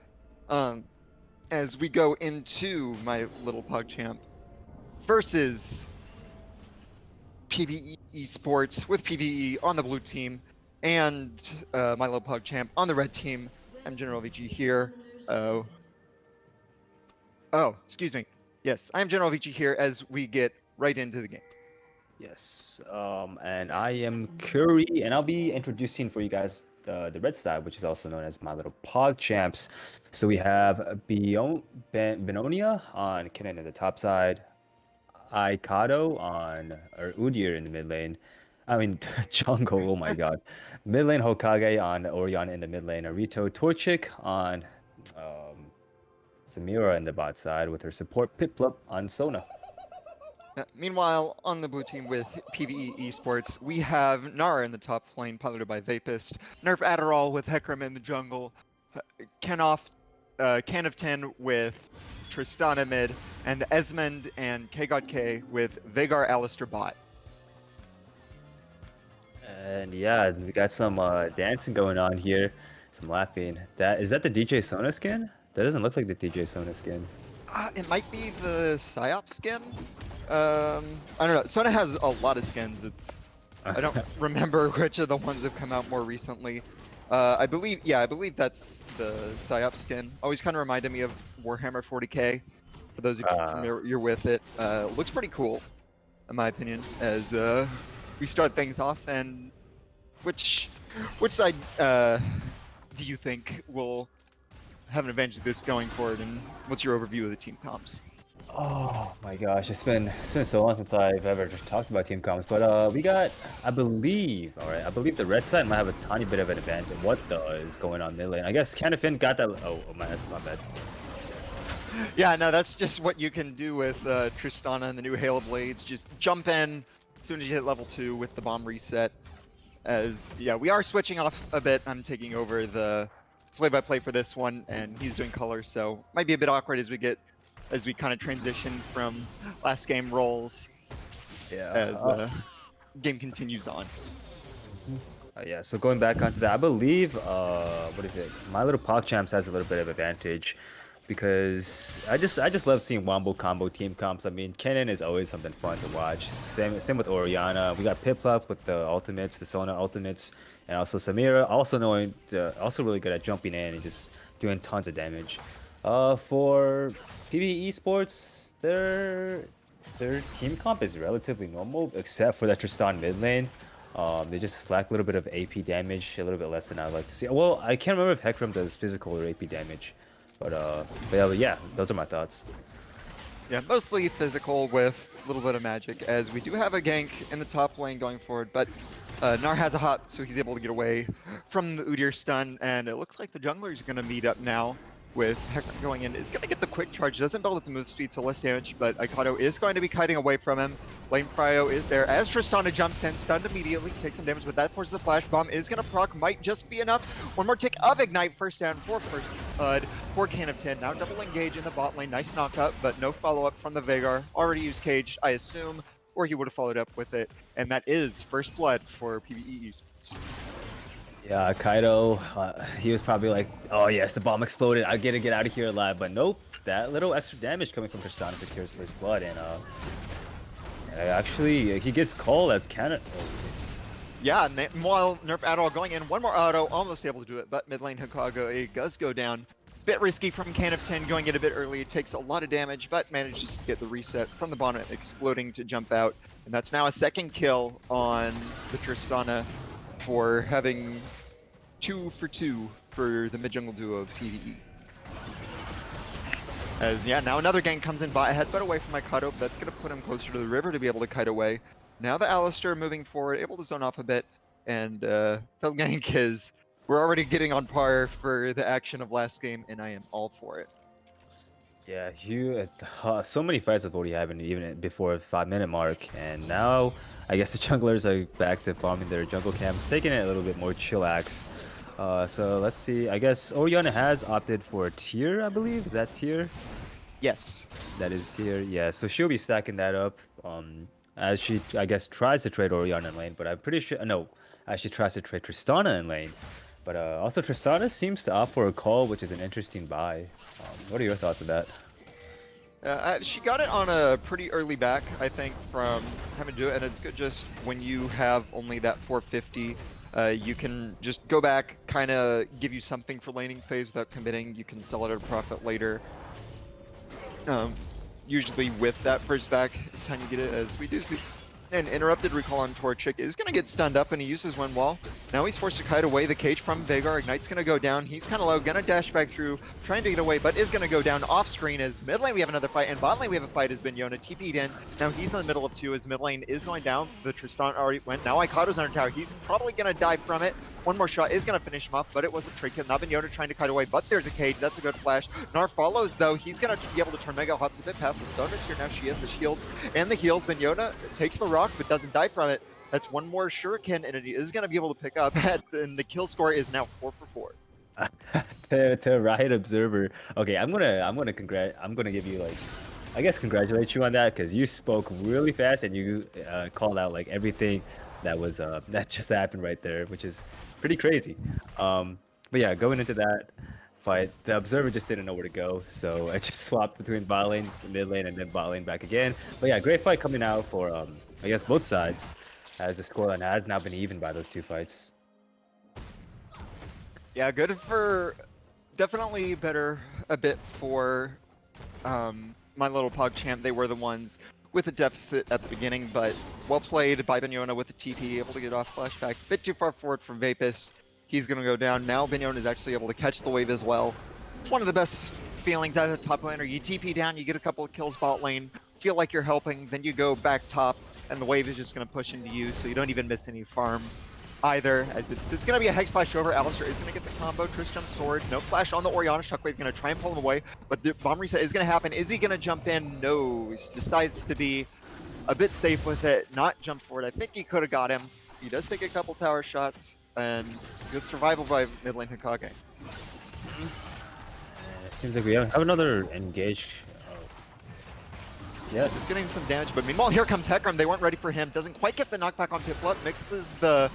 As we go into my little PogChamp versus PvE Esports with PvE on the blue team and my little PogChamp on the red team. I'm General VG here. Excuse me. Yes, I'm General VG here as we get right into the game. Yes, and I am Curry, and I'll be introducing for you guys the red side, which is also known as my little pog champs. So we have Benonia on Kennen in the top side, Aikado on or Udyr in the mid lane. I mean jungle. Oh my god, mid lane Hokage on Orion in the mid lane, Arito Torchic on Samira in the bot side with her support Piplup on Sona. Meanwhile, on the blue team with PvE Esports, we have Nara in the top lane, piloted by Vapist, Nerf Adderall with Hecarim in the jungle, Can of 10 with Tristana mid, and Esmond and KGodK with Veigar Alistair bot. And yeah, we got some dancing going on here, some laughing. Is that the DJ Sona skin? That doesn't look like the DJ Sona skin. It might be the Psyop skin. I don't know. Sona has a lot of skins. I don't remember which of the ones have come out more recently. I believe that's the Psyop skin. Always kind of reminded me of Warhammer 40k. For those of you familiar with it, looks pretty cool, in my opinion. As we start things off, and which side do you think will have an advantage of this going forward, and what's your overview of the team comps? Oh my gosh, it's been so long since I've ever just talked about team comps, but we got, I believe the red side might have a tiny bit of an advantage. What is going on mid lane? I guess Canafin got that. Oh man, that's not bad. Yeah, no, that's just what you can do with Tristana and the new Hail Blades. Just jump in as soon as you hit level 2 with the bomb reset. As yeah, we are switching off a bit. I'm taking over the play-by-play for this one, and he's doing color, so might be a bit awkward as we kind of transition from last game roles. Yeah. As game continues on. Yeah, so going back onto that, I believe what is it? My little PogChamps has a little bit of advantage because I just love seeing wombo combo team comps. I mean, Kennen is always something fun to watch. Same with Oriana. We got Piplup with the ultimates, the Sona ultimates, and also Samira, also really good at jumping in and just doing tons of damage. For PvE Esports, their team comp is relatively normal, except for that Tristan mid lane. They just slack a little bit of AP damage, a little bit less than I'd like to see. Well, I can't remember if Hecarim does physical or AP damage, but yeah, those are my thoughts. Yeah, mostly physical with a little bit of magic, as we do have a gank in the top lane going forward, but Nar has a hop, so he's able to get away from the Udyr stun, and it looks like the jungler is going to meet up now with Hecarim going in. Is going to get the quick charge, doesn't build up the move speed, so less damage, but Aikado is going to be kiting away from him. Lane Prio is there as Tristana jumps in, stunned immediately, takes some damage, but that forces the flash bomb, is going to proc, might just be enough. One more tick of Ignite, first down for first blood for Can of 10. Now double engage in the bot lane, nice knockup, but no follow-up from the Veigar. Already used Cage, I assume, or he would have followed up with it, and that is first blood for PvE Esports. Yeah, Kaido, he was probably like, oh yes, the bomb exploded, I get to get out of here alive, but nope, that little extra damage coming from Tristana secures first blood, and actually, he gets called as Canada. Yeah, and while Nerf Adderall going in, one more auto, almost able to do it, but mid lane Hokage does go down. Bit risky from Can of 10 going in a bit early. It takes a lot of damage, but manages to get the reset from the bonnet, exploding to jump out. And that's now a second kill on the Tristana for having 2 for 2 for the mid-jungle duo of PvE. As, yeah, now another gank comes in bot, a headbutt away from Mikado, but that's going to put him closer to the river to be able to kite away. Now the Alistair moving forward, able to zone off a bit, and Phil gank is... We're already getting on par for the action of last game, and I am all for it. Yeah, so many fights have already happened even before the 5-minute mark, and now I guess the junglers are back to farming their jungle camps, taking it a little bit more chillax. So let's see. I guess Oriana has opted for a tier, I believe. Is that tier? Yes. That is tier. Yeah, so she'll be stacking that up. As she, I guess, tries to trade Orianna in lane, but I'm pretty sure no, as she tries to trade Tristana in lane. But also Tristana seems to opt for a call, which is an interesting buy. What are your thoughts of that? She got it on a pretty early back, I think, from having to do it, and it's good just when you have only that 450, you can just go back, kind of give you something for laning phase without committing. You can sell it at a profit later. Usually with that first back, it's time you get it, as we do see an interrupted recall on Torchic is going to get stunned up, and he uses one wall. Now he's forced to kite away. The cage from Veigar. Ignite's going to go down. He's kind of low, going to dash back through, trying to get away, but is going to go down off screen. As mid lane we have another fight, and bot lane we have a fight as Binyona TP'd in. Now he's in the middle of two as mid lane is going down. The Tristan already went. Now Ikado's under tower. He's probably going to die from it. One more shot is going to finish him off, but it was the trick kill. Now Binyona trying to kite away, but there's a cage. That's a good flash. Nar follows, though. He's going to be able to turn Mega Hops a bit past the Zonus here. Now she has the shields and the heals. Binyona takes the rock, but doesn't die from it. That's one more shuriken, and it is going to be able to pick up. And the kill score is now 4 for 4. to Riot Observer. Okay, I'm gonna give you like, I guess congratulate you on that, because you spoke really fast and you called out like everything that was that just happened right there, which is pretty crazy. But yeah, going into that fight, the Observer just didn't know where to go, so I just swapped between bot lane, mid lane, and then bot lane back again. But yeah, great fight coming out for I guess both sides, as the scoreline has now been even by those two fights. Yeah, good for... Definitely better a bit for my little PogChamp. They were the ones with a deficit at the beginning, but well played by Binyona with the TP, able to get off flashback. Bit too far forward from Vapist. He's going to go down. Now Binyona is actually able to catch the wave as well. It's one of the best feelings as a top laner. You TP down, you get a couple of kills bot lane, feel like you're helping, then you go back top, and the wave is just going to push into you, so you don't even miss any farm either. As this is going to be a Hex Flash over. Alistar is going to get the combo. Triss jumps forward. No flash on the Orianna. Shockwave going to try and pull him away, but the bomb reset is going to happen. Is he going to jump in? No. He decides to be a bit safe with it, not jump forward. I think he could have got him. He does take a couple tower shots, and good survival by mid lane Hokage. It seems like we have another engage. Yeah, just getting some damage, but meanwhile here comes Hecarim. They weren't ready for him. Doesn't quite get the knockback on Piplup, mixes the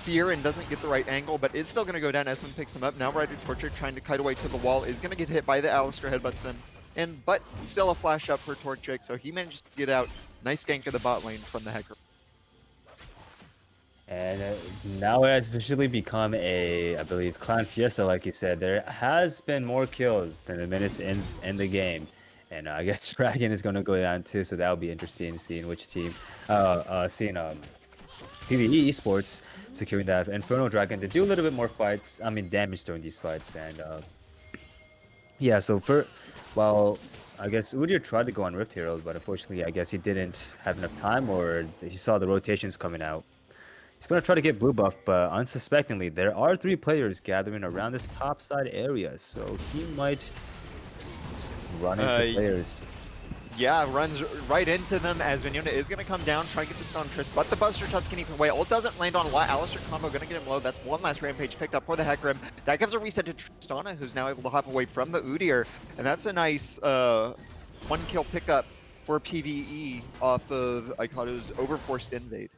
fear and doesn't get the right angle, but is still going to go down. Esmond picks him up. Now Rider Torture trying to kite away to the wall, is going to get hit by the Alistar, headbutts him. But still a flash up for Torchic, so he manages to get out. Nice gank of the bot lane from the Hecarim. And now it has officially become a, I believe, Clan Fiesta, like you said. There has been more kills than the minutes in the game. And I guess Dragon is going to go down too, so that'll be interesting seeing which team, seeing PvE Esports securing that Inferno Dragon to do a little bit more fights, damage during these fights. And yeah, so well, I guess Udyr tried to go on Rift Herald, but unfortunately, I guess he didn't have enough time, or he saw the rotations coming out. He's going to try to get blue buff, but unsuspectingly, there are 3 players gathering around this top side area, so he might run into players. Yeah, runs right into them as Binyona is going to come down, try and get the stone Triss, but the Buster Tut's can even away. Ult doesn't land on a lot. Alistar combo going to get him low. That's one last Rampage picked up for the Hecarim. That gives a reset to Tristana, who's now able to hop away from the Udyr, and that's a nice 1-kill pickup for PvE off of Ikado's overforced invade.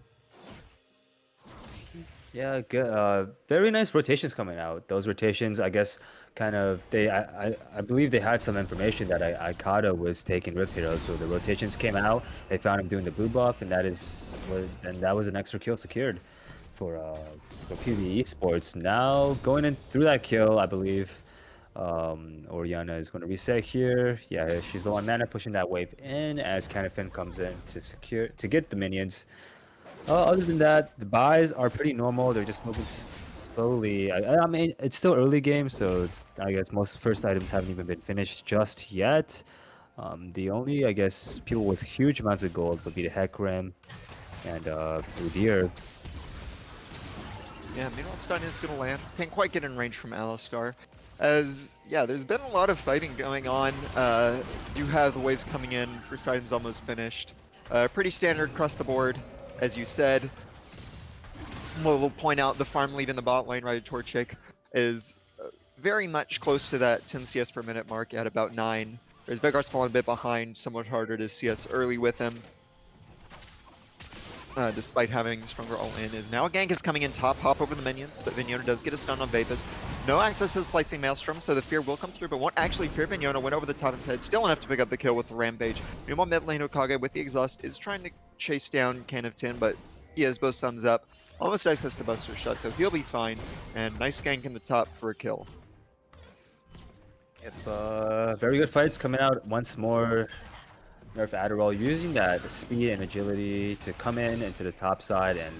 Yeah, good. Very nice rotations coming out. Those rotations, I guess, kind of I believe they had some information that Ikado was taking Rift Herald, so the rotations came out. They found him doing the blue buff, and that was an extra kill secured for PvE Sports. Now going in through that kill, I believe Orianna is going to reset here. Yeah, she's low on mana, pushing that wave in as Canifin comes in to get the minions. Other than that, the buys are pretty normal. They're just moving slowly. I mean, it's still early game, so I guess most first items haven't even been finished just yet. The only, I guess, people with huge amounts of gold would be the Hecarim and Udyr. Yeah, meanwhile stun is going to land. Can't quite get in range from Alistar. As, yeah, there's been a lot of fighting going on. You have the waves coming in. First item's almost finished. Pretty standard across the board, as you said. We'll point out the farm lead in the bot lane, right? Torchic is very much close to that 10 CS per minute mark at about 9. Whereas Vegar's fallen a bit behind, somewhat harder to CS early with him. Despite having stronger all-in, is now a gank is coming in top, hop over the minions, but Vignona does get a stun on Vapus. No access to the Slicing Maelstrom, so the fear will come through, but won't actually fear Vignona, went over the top instead, still enough to pick up the kill with the Rampage. Meanwhile, mid lane Hokage with the exhaust is trying to chase down Can of Tin, but he has both thumbs up. Almost access to Buster Shot, so he'll be fine, and nice gank in the top for a kill. Very good fights coming out once more. Nerf Adderall using that speed and agility to come in into the top side and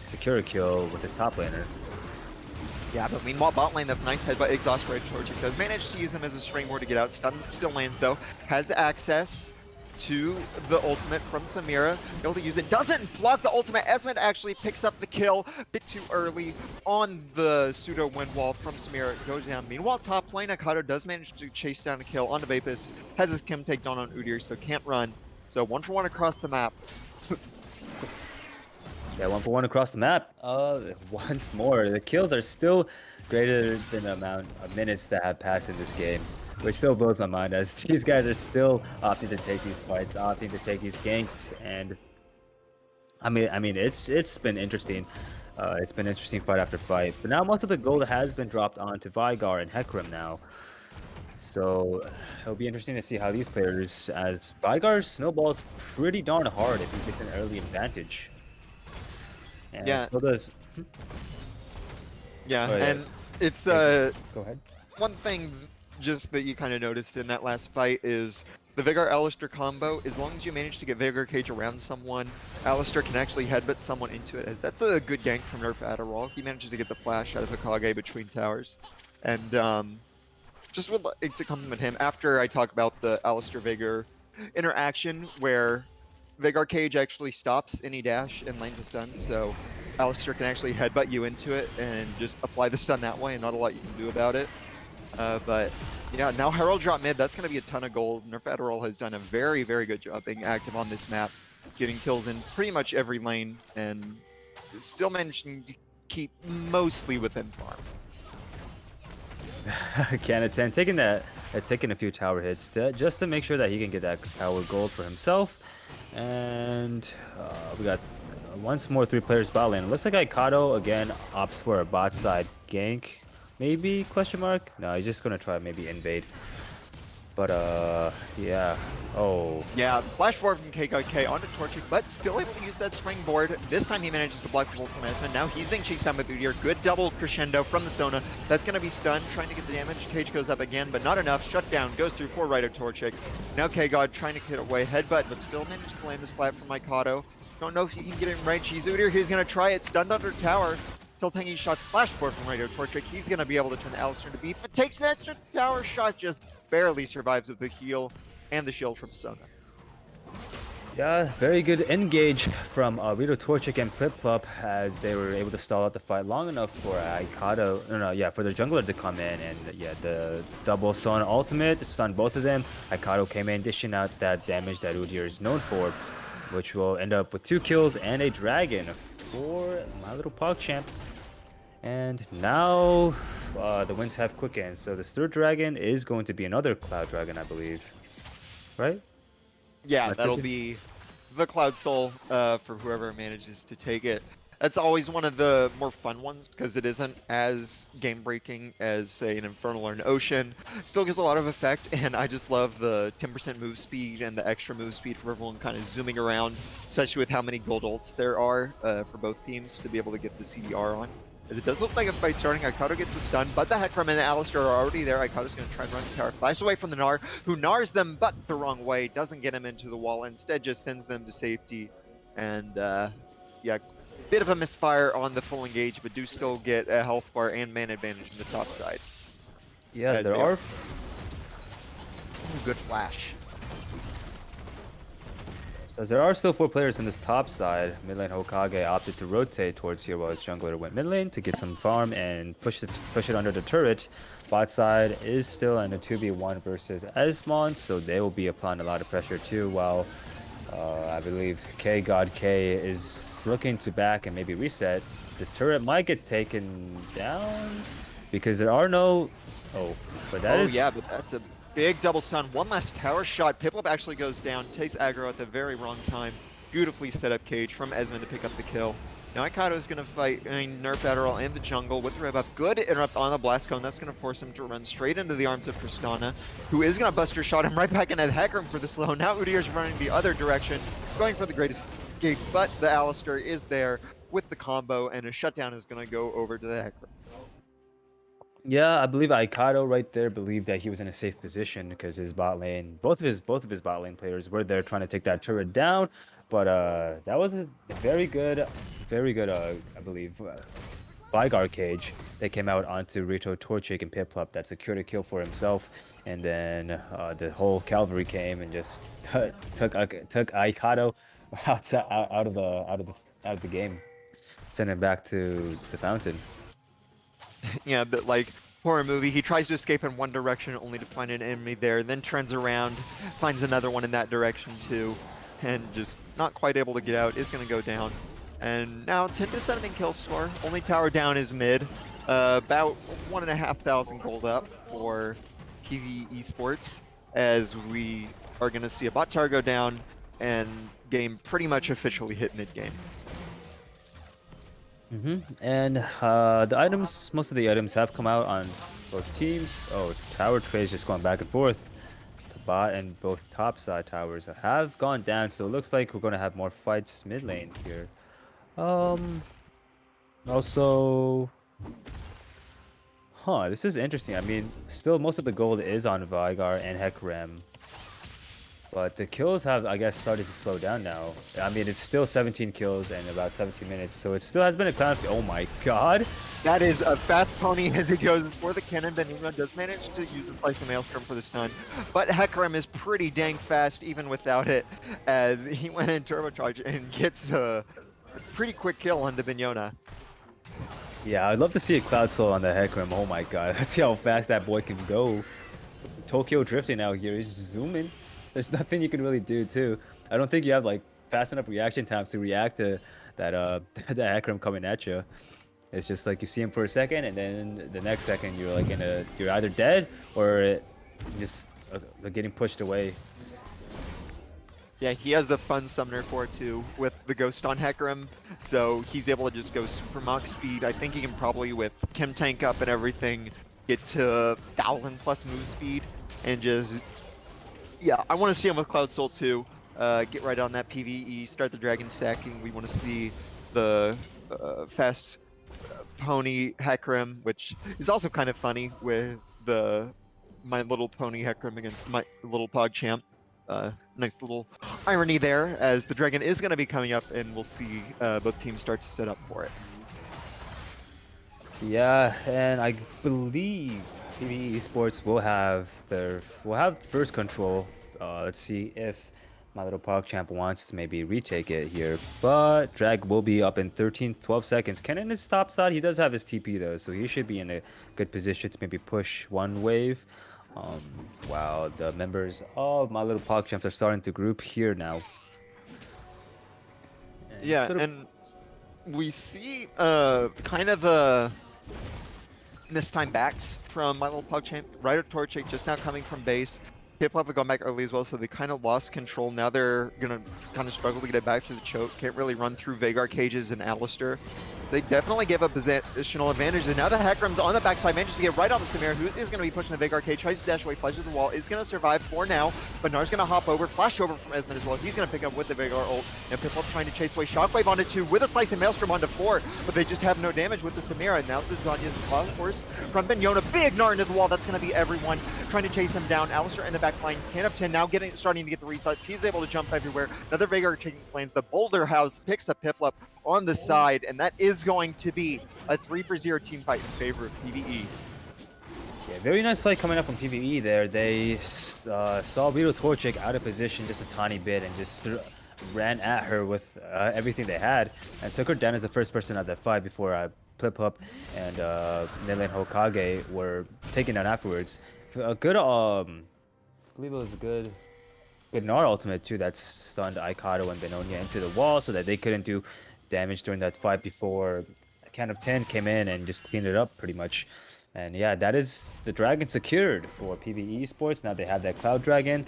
secure a kill with his top laner. Yeah, but meanwhile, bot lane, that's nice headbutt, exhaust right Torchic does manage to use him as a springboard to get out. Stun still lands though, has access to the ultimate from Samira, able to use it, doesn't block the ultimate. Esmond actually picks up the kill a bit too early on the pseudo wind wall from Samira, goes down. Meanwhile, top lane, Akato does manage to chase down a kill onto Vapus, has his Kim take down on Udyr, so can't run. So 1-for-1 across the map. Yeah, 1-for-1 across the map. Once more, the kills are still greater than the amount of minutes that have passed in this game, which still blows my mind as these guys are still opting to take these fights, opting to take these ganks, and I mean, it's been interesting. It's been interesting fight after fight, but now most of the gold has been dropped onto Vigar and Hecarim now. So it'll be interesting to see how these players, as Vigar snowballs pretty darn hard if he gets an early advantage. And Yeah. so does. Yeah, Oh, yeah. and it's Go ahead. one thing just that you kind of noticed in that last fight is the Vigor Alistair combo. As long as you manage to get Vigor Cage around someone, Alistair can actually headbutt someone into it. As that's a good gank from Nerf Adderall. He manages to get the flash out of Hokage between towers, and just would like to compliment him after I talk about the Alistair Vigor interaction where Vigor Cage actually stops any dash and lands a stun, so Alistair can actually headbutt you into it and just apply the stun that way, and not a lot you can do about it. But yeah, now Herald drop mid, that's going to be a ton of gold. Nerf Adderall has done a very, very good job being active on this map, getting kills in pretty much every lane, and still managing to keep mostly within farm. Can of 10 taking a few tower hits just to make sure that he can get that tower gold for himself. And we got once more 3 players bot lane. Looks like Aikado again opts for a bot side gank. Maybe question mark? No, he's just gonna try maybe invade. But yeah. Oh. Yeah, flash forward from KKK onto Torchic, but still able to use that springboard. This time he manages to block the bolt from Esmond. Now he's being chased down with Udyr. Good double crescendo from the Sona. That's going to be stunned, trying to get the damage. Cage goes up again, but not enough. Shut down, goes through 4 right of Torchic. Now K-God trying to get away. Headbutt, but still manages to land the slap from Mikado. Don't know if he can get it in range. He's Udyr, he's going to try it. Stunned under tower. Still taking shots. Flash forward from right of Torchic. He's going to be able to turn the Alistair to beef, but takes an extra tower shot. Just barely survives with the heal and the shield from Sona. Yeah, very good engage from Rito Torchic and Plip-Plop as they were able to stall out the fight long enough for Aikado, for the jungler to come in, and yeah, the double Sona ultimate stunned both of them. Aikado came in dishing out that damage that Udyr is known for, which will end up with 2 kills and a dragon for my little Pog champs. And now the winds have quickened, so this 3rd dragon is going to be another Cloud Dragon, I believe. Right? Yeah, that'll be the Cloud Soul for whoever manages to take it. That's always one of the more fun ones because it isn't as game-breaking as, say, an Infernal or an Ocean. Still gives a lot of effect, and I just love the 10% move speed and the extra move speed for everyone kind of zooming around, especially with how many gold ults there are for both teams to be able to get the CDR on. As it does look like a fight starting, Aikado gets a stun, but the Hecarim and the Alistair are already there. Aikado's going to try and run the tower, flash away from the Gnar, who Gnars them, but the wrong way, doesn't get him into the wall, instead just sends them to safety. And yeah, bit of a misfire on the full engage, but do still get a health bar and man advantage in the top side. Yeah, there are... Ooh, good flash. So there are still 4 players in this top side. Mid lane Hokage opted to rotate towards here while his jungler went mid lane to get some farm and push it under the turret. Bot side is still in a 2v1 versus Esmond, so they will be applying a lot of pressure too, while I believe God K is looking to back and maybe reset. This turret might get taken down because there are no... Oh, but that is... yeah, but that's a Big double stun, one last tower shot. Piplup actually goes down, takes aggro at the very wrong time. Beautifully set up cage from Esmond to pick up the kill. Now Ikato is going to fight Nerf Adderall in the jungle with the rev up. Good interrupt on the blast cone. That's going to force him to run straight into the arms of Tristana, who is going to buster shot him right back into the Hecarim for the slow. Now Udyr's running the other direction, going for the greatest escape, but the Alistar is there with the combo, and a shutdown is going to go over to the Hecarim. Yeah, I believe Aikado right there believed that he was in a safe position because his bot lane, both of his bot lane players were there trying to take that turret down, but that was a very good, I believe, Vygar cage. They came out onto Rito, Torchic, and Piplup that secured a kill for himself, and then the whole cavalry came and just took Aikado out of the game, sent him back to the fountain. Yeah, but like horror movie, he tries to escape in one direction only to find an enemy there, then turns around, finds another one in that direction too, and just not quite able to get out, is going to go down. And now 10 to 17 kill score, only tower down is mid, about 1,500 gold up for PvE Esports, as we are going to see a bot tower go down and game pretty much officially hit mid game. And the items, most of the items have come out on both teams. Oh, tower trades just going back and forth. The bot and both top side towers have gone down, so it looks like we're going to have more fights mid lane here. Also, this is interesting. I mean, still most of the gold is on Vygar and Hecarim. But the kills have, I guess, started to slow down now. I mean, it's still 17 kills in about 17 minutes, so it still has been a clown. Oh my god! That is a fast pony as he goes for the cannon. Benigno does manage to use the Slice of Maelstrom for the stun, but Hecarim is pretty dang fast even without it, as he went in turbocharge and gets a pretty quick kill onto Bignona. Yeah, I'd love to see a Cloud Soul on the Hecarim. Oh my god, let's see how fast that boy can go. Tokyo drifting out here, he's zooming. There's nothing you can really do too. I don't think you have like fast enough reaction times to react to that that Hecarim coming at you. It's just like you see him for a second, and then the next second you're like you're either dead or just getting pushed away. Yeah, he has the fun summoner core too with the ghost on Hecarim, so he's able to just go super mock speed. I think he can probably, with Chem tank up and everything, get to 1,000+ move speed and just. Yeah, I want to see him with Cloud Soul too. Get right on that PvE, start the dragon stacking. We want to see the fast pony Hecarim, which is also kind of funny with the My Little Pony Hecarim against My Little PogChamp. Nice little irony there, as the dragon is going to be coming up, and we'll see both teams start to set up for it. Yeah, and I believe PvE Esports will have first control. Let's see if My Little PogChamp wants to maybe retake it here, but Drag will be up in 12 seconds. Kennen is top side. He does have his TP though, so he should be in a good position to maybe push one wave. Wow, the members of My Little PogChamp are starting to group here now. And we see kind of a mistime backs from My Little PogChamp. Rider Torchic just now coming from base. Piplup have gone back early as well, so they kind of lost control. Now they're going to kind of struggle to get it back to the choke. Can't really run through Veigar cages and Alistar. They definitely gave up positional advantage, and now the Hecarim's on the backside, manages to get right on the Samir, who is going to be pushing the Veigar cage, tries to dash away, flies to the wall, is going to survive for now, but Nar's going to hop over, flash over from Esmond as well. He's going to pick up with the Veigar ult, and Piplup trying to chase away Shockwave onto 2 with a Slice and Maelstrom onto 4, but they just have no damage with the Samira, and now the Zanya's Cloud Force from Bignona, big Gnar into the wall, that's going to be everyone trying to chase him down. Alistar in the back line, can of 10, now starting to get the resets, he's able to jump everywhere, another Veigar taking lanes, the Boulder House picks up Piplup on the side, and that is going to be a 3-for-0 team fight in favor of PvE. Yeah, very nice fight coming up from PvE there. They saw Rito Torchic out of position just a tiny bit and just ran at her with everything they had and took her down as the first person at that fight before Piplup and Nilin Hokage were taken down afterwards. A good, I believe it was a good Gnar ultimate too that stunned Aikado and Benonia into the wall so that they couldn't do damage during that fight before Can of 10 came in and just cleaned it up pretty much. And yeah, that is the dragon secured for PvE Esports. Now they have that Cloud Dragon.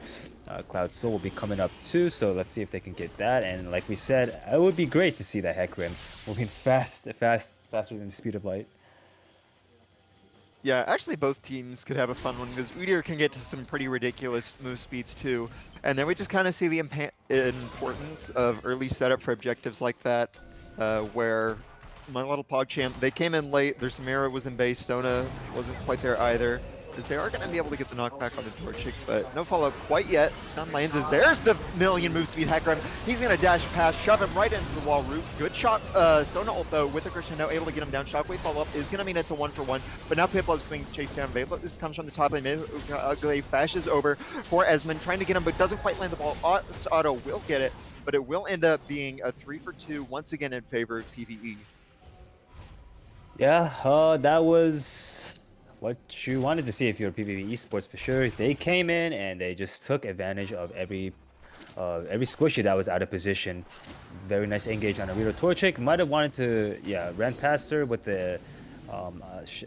Cloud Soul will be coming up too, so let's see if they can get that. And like we said, it would be great to see that Hecarim moving faster than the speed of light. Yeah, actually both teams could have a fun one because Udyr can get to some pretty ridiculous move speeds too. And then we just kind of see the importance of early setup for objectives like that, where my little PogChamp, they came in late, their Samira was in base, Sona wasn't quite there either. Because they are going to be able to get the knockback on the Torchic, but no follow-up quite yet. Stun lands as there's the million move speed Hecarim. He's going to dash past, shove him right into the wall root. Good shot, Sona ult though, with the crescendo, able to get him down. Shockwave follow-up is going to mean it's a 1-for-1, but now Piplup swing chase down. This comes from the top lane, Ugly fashes over for Esmond, trying to get him, but doesn't quite land the ball. Otto will get it, but it will end up being a 3-for-2 once again in favor of PvE. Yeah, that was what you wanted to see if you're PvP Esports for sure. They came in and they just took advantage of every squishy that was out of position. Very nice engage on Arito Torchic. Might have wanted to, yeah, ran past her with the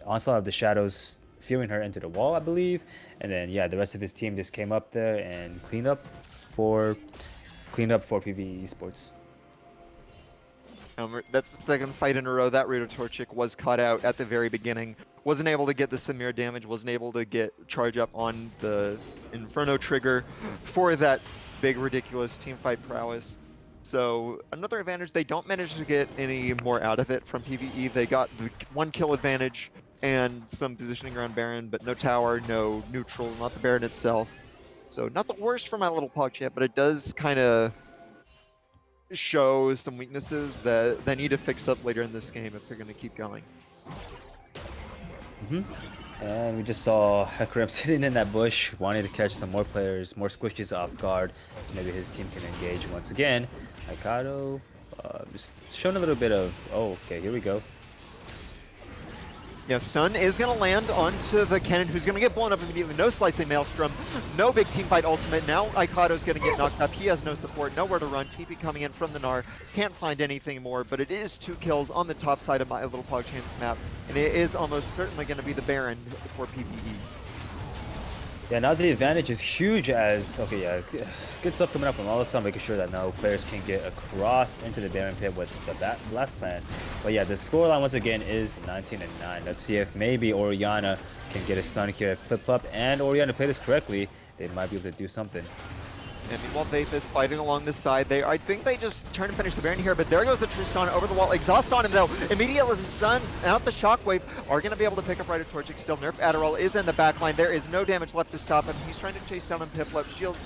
onslaught of the shadows, fearing her into the wall, I believe. And then yeah, the rest of his team just came up there and cleaned up for PvE Esports. That's the second fight in a row that Arito Torchic was caught out at the very beginning. Wasn't able to get the Samir damage, wasn't able to get charge up on the Inferno trigger for that big ridiculous teamfight prowess. So another advantage, they don't manage to get any more out of it from PvE. They got the 1 kill advantage and some positioning around Baron, but no tower, no neutral, not the Baron itself. So not the worst for my little PogChamp, but it does kind of show some weaknesses that they need to fix up later in this game if they're going to keep going. And we just saw Hecarim sitting in that bush, wanting to catch some more players, more squishes off guard, so maybe his team can engage once again. Mikado, just showing a little bit of, oh, okay, here we go. Yeah, stun is going to land onto the cannon, who's going to get blown up immediately. No slicing Maelstrom, no big teamfight ultimate. Now Ikado's going to get knocked up. He has no support, nowhere to run. TP coming in from the Gnar. Can't find anything more, but it is 2 kills on the top side of my little PogChamp's map. And it is almost certainly going to be the Baron for PvE. Yeah, now the advantage is huge as, okay, yeah, good stuff coming up from all of a sudden, making sure that now players can get across into the Baron pit with the blast plan. But yeah, the scoreline once again is 19-9. Let's see if maybe Orianna can get a stun here. If Piplup and Orianna play this correctly, they might be able to do something. And meanwhile, Vathus fighting along the side. I think they just turn and finish the Baron here, but there goes the true stun over the wall. Exhaust on him though. Immediately stun out the Shockwave. Are going to be able to pick up Arito Torchic still. Nerf Adderall is in the back line. There is no damage left to stop him. He's trying to chase down him. Piplup shields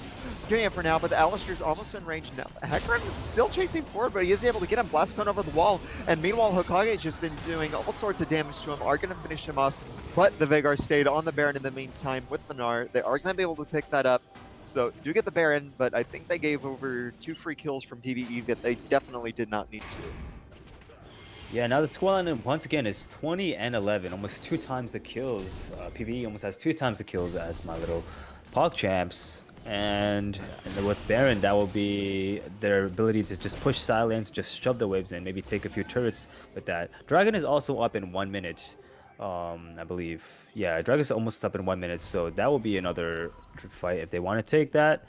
doing it for now, but the Alistair's almost in range now. Hecarim is still chasing forward, but he is able to get him. Blast Cone over the wall. And meanwhile, Hokage's just been doing all sorts of damage to him. Are going to finish him off, but the Veigar stayed on the Baron in the meantime with the Gnar. They are going to be able to pick that up. So do get the Baron, but I think they gave over 2 free kills from PvE that they definitely did not need to. Yeah, now the scoreline once again is 20-11, almost 2 times the kills. PvE almost has 2 times the kills as my little PogChamps. And with Baron, that will be their ability to just push silence, just shove the waves in, maybe take a few turrets with that. Dragon is also up in 1 minute. I believe. Yeah, Dragon's almost up in 1 minute, so that will be another fight if they want to take that.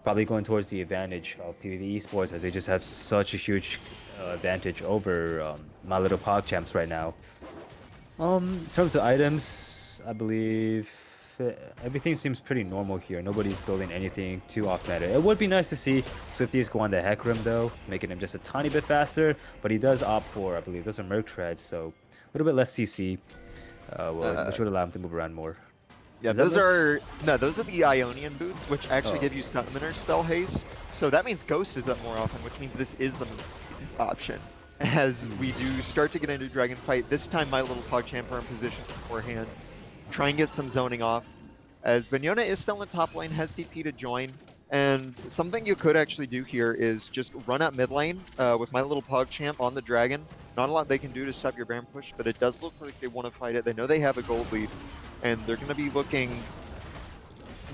Probably going towards the advantage of PvE Esports, as they just have such a huge advantage over my little PogChamps right now. In terms of items, I believe everything seems pretty normal here. Nobody's building anything too off meta. It would be nice to see Swifties go on the Hecarim though, making him just a tiny bit faster, but he does opt for, I believe, those are Merc Treads, so a little bit less CC. Which would allow him to move around more. Yeah, those are the Ionian boots, which actually give you summoner spell haste. So that means Ghost is up more often, which means this is the option. As we do start to get into Dragon Fight, this time my little PogChamp are in position beforehand. Try and get some zoning off. As Banyona is still in top lane, has TP to join. And something you could actually do here is just run up mid lane with my little PogChamp on the Dragon. Not a lot they can do to stop your Baron push, but it does look like they want to fight it. They know they have a gold lead, and they're going to be looking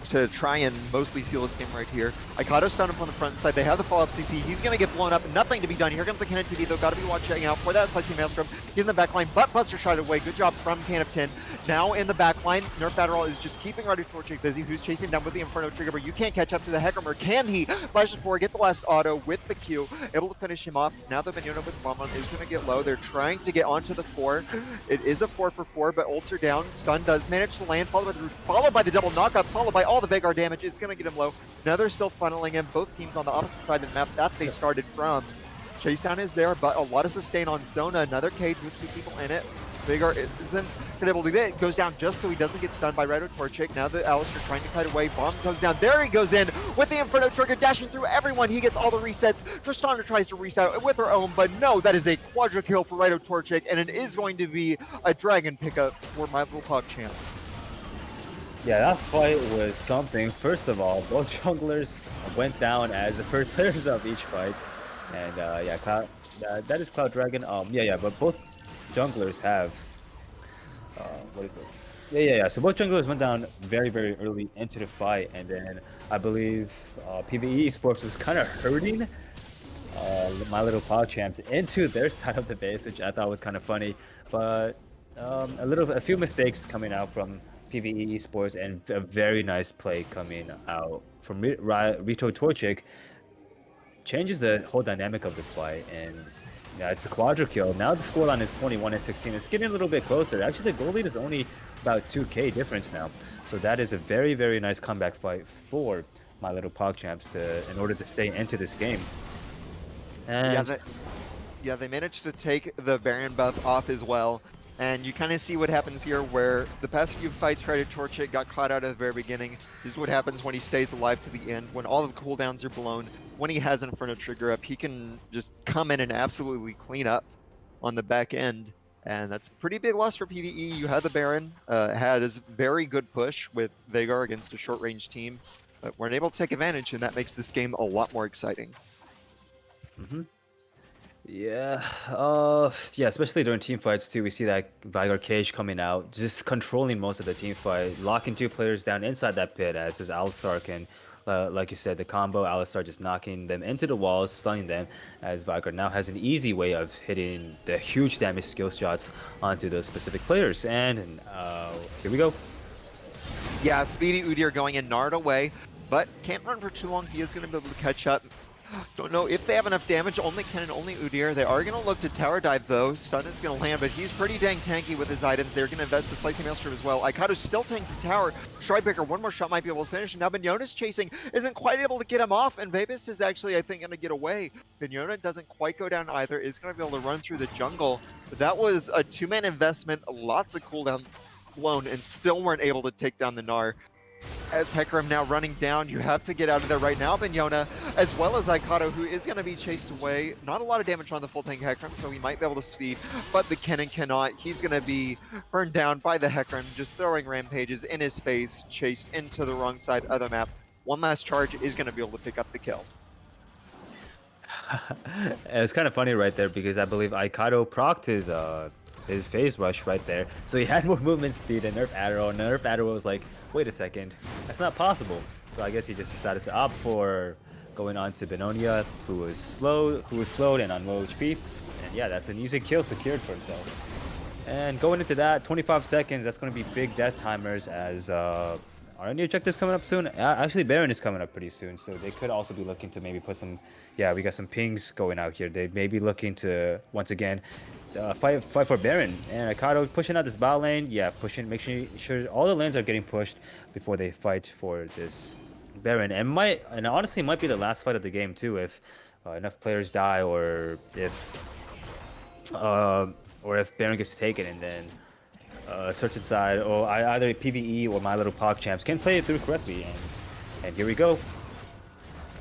to try and mostly seal this game right here. Aikado stun up on the front side. They have the follow-up CC. He's going to get blown up. Nothing to be done. Here comes the Cannon TV, though. Got to be watching out for that slicing maelstrom. He's in the back line, but Buster shot away. Good job from Can of Tin. Now in the back line, Nerf Adderall is just keeping RadoTorchic busy, who's chasing down with the Inferno Trigger, but you can't catch up to the Heckhammer. Can he? Flashes forward, get the last auto with the Q, able to finish him off. Now the Mignona with Bomb on is going to get low. They're trying to get onto the 4. It is a 4 for 4, but ults are down. Stun does manage to land, followed by the double knockup, followed by all the Vagar damage. Is going to get him low. Now they're still funneling in. Both teams on the opposite side of the map that they started from. Chasedown is there, but a lot of sustain on Sona. Another cage with 2 people in it. Vagar isn't able to do it. Goes down just so he doesn't get stunned by RadoTorchic. Now the Alistair trying to kite away. Bomb comes down. There he goes in with the Inferno Trigger, dashing through everyone. He gets all the resets. Tristana tries to reset with her own, but no, that is a quadra kill for RadoTorchic, and it is going to be a dragon pickup for My Little Pug Champ. Yeah, that fight was something. First of all, both junglers went down as the first players of each fight, and yeah, that is Cloud Dragon. But both junglers have what is it? Yeah. So both junglers went down very, very early into the fight, and then I believe PvE Esports was kind of hurting My Little Pog Champs into their side of the base, which I thought was kind of funny. But a few mistakes coming out from PvE Esports, and a very nice play coming out from RadoTorchic changes the whole dynamic of the fight. And yeah, it's a quadra kill. Now the scoreline is 21 and 16. It's getting a little bit closer. Actually, the goal lead is only about 2k difference now. So that is a very, very nice comeback fight for My Little Pog Champs in order to stay into this game. And yeah, they managed to take the Baron buff off as well. And you kind of see what happens here, where the past few fights RadoTorchic got caught out at the very beginning. This is what happens when he stays alive to the end, when all of the cooldowns are blown. When he has Inferno Trigger up, he can just come in and absolutely clean up on the back end. And that's a pretty big loss for PvE. You had the Baron, had his very good push with Vagar against a short-range team, but weren't able to take advantage, and that makes this game a lot more exciting. Yeah, especially during team fights too. We see that Vagar cage coming out, just controlling most of the team fight, locking 2 players down inside that pit as his Alistar can, like you said, the combo Alistar just knocking them into the walls, stunning them, as Vagar now has an easy way of hitting the huge damage skill shots onto those specific players. And here we go. Yeah, Speedy Udyr going in Nard away, but can't run for too long. He is going to be able to catch up. Don't know if they have enough damage. Only Ken and only Udyr. They are going to look to tower dive though. Stun is going to land, but he's pretty dang tanky with his items. They're going to invest the Slicing Maelstrom as well. Aikado's still tanking tower. Stridebreaker, one more shot might be able to finish. And now Mignona's chasing, isn't quite able to get him off. And Vapus is actually, I think, going to get away. Mignona doesn't quite go down either. Is going to be able to run through the jungle. But that was a 2-man investment. Lots of cooldown blown, and still weren't able to take down the Gnar. As Hecarim now running down, you have to get out of there right now, Mignona, as well as Aikado, who is going to be chased away. Not a lot of damage on the full tank Hecarim, so he might be able to speed, but the Kennen cannot. He's going to be burned down by the Hecarim, just throwing rampages in his face, chased into the wrong side of the map. One last charge is going to be able to pick up the kill. It's kind of funny right there, because I believe Aikado procced his phase rush right there, so he had more movement speed than Nerf Adderall, and Nerf Adderall was like, wait a second, that's not possible. So I guess he just decided to opt for going on to Benonia, who was slowed and on low HP. And yeah, that's an easy kill secured for himself. And going into that, 25 seconds, that's going to be big death timers, as are any objectives coming up soon? Actually, Baron is coming up pretty soon, so they could also be looking to maybe put some, yeah, we got some pings going out here. They may be looking to, once again, fight for Baron. And Aikado pushing out this bot lane, yeah, making sure all the lanes are getting pushed before they fight for this Baron. And honestly might be the last fight of the game too, if enough players die, or if Baron gets taken, and then a certain side, or either PvE or My Little Pog Champs can play it through correctly. And here we go.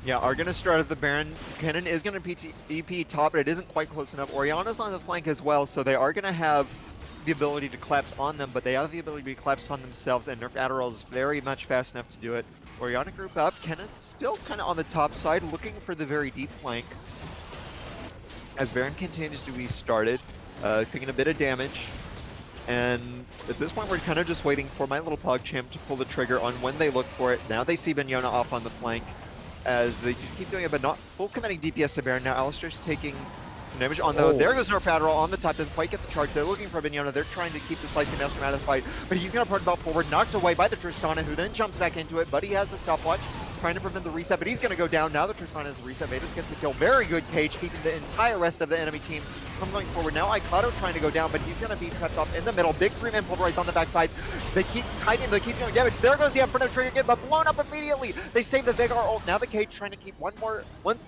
Yeah, are going to start at the Baron. Kennen is going to EP top, but it isn't quite close enough. Oriana's on the flank as well, so they are going to have the ability to collapse on them, but they have the ability to be collapsed on themselves, and Nerf Adderall is very much fast enough to do it. Oriana group up, Kennen still kind of on the top side, looking for the very deep flank. As Baron continues to be started, taking a bit of damage. And at this point, we're kind of just waiting for my little PogChamp to pull the trigger on when they look for it. Now they see Bignona off on the flank as they keep doing it, but not full committing DPS to Baron. Now Alistair's taking some damage on though. There goes Nerf Adderall on the top, doesn't quite get the charge. They're looking for Bignona. They're trying to keep the Slicing Maelstrom out of the fight, but he's going to put belt forward, knocked away by the Tristana, who then jumps back into it, but he has the stopwatch, trying to prevent the reset, but he's going to go down. Now the Tristana has the reset. Vedas gets the kill. Very good cage, keeping the entire rest of the enemy team from going forward. Now Icado trying to go down, but he's going to be trapped off in the middle. Big three-man pulverize on the backside. They keep hiding, they keep doing damage. There goes the Inferno trigger again, but blown up immediately. They save the Veigar ult. Now the cage trying to keep once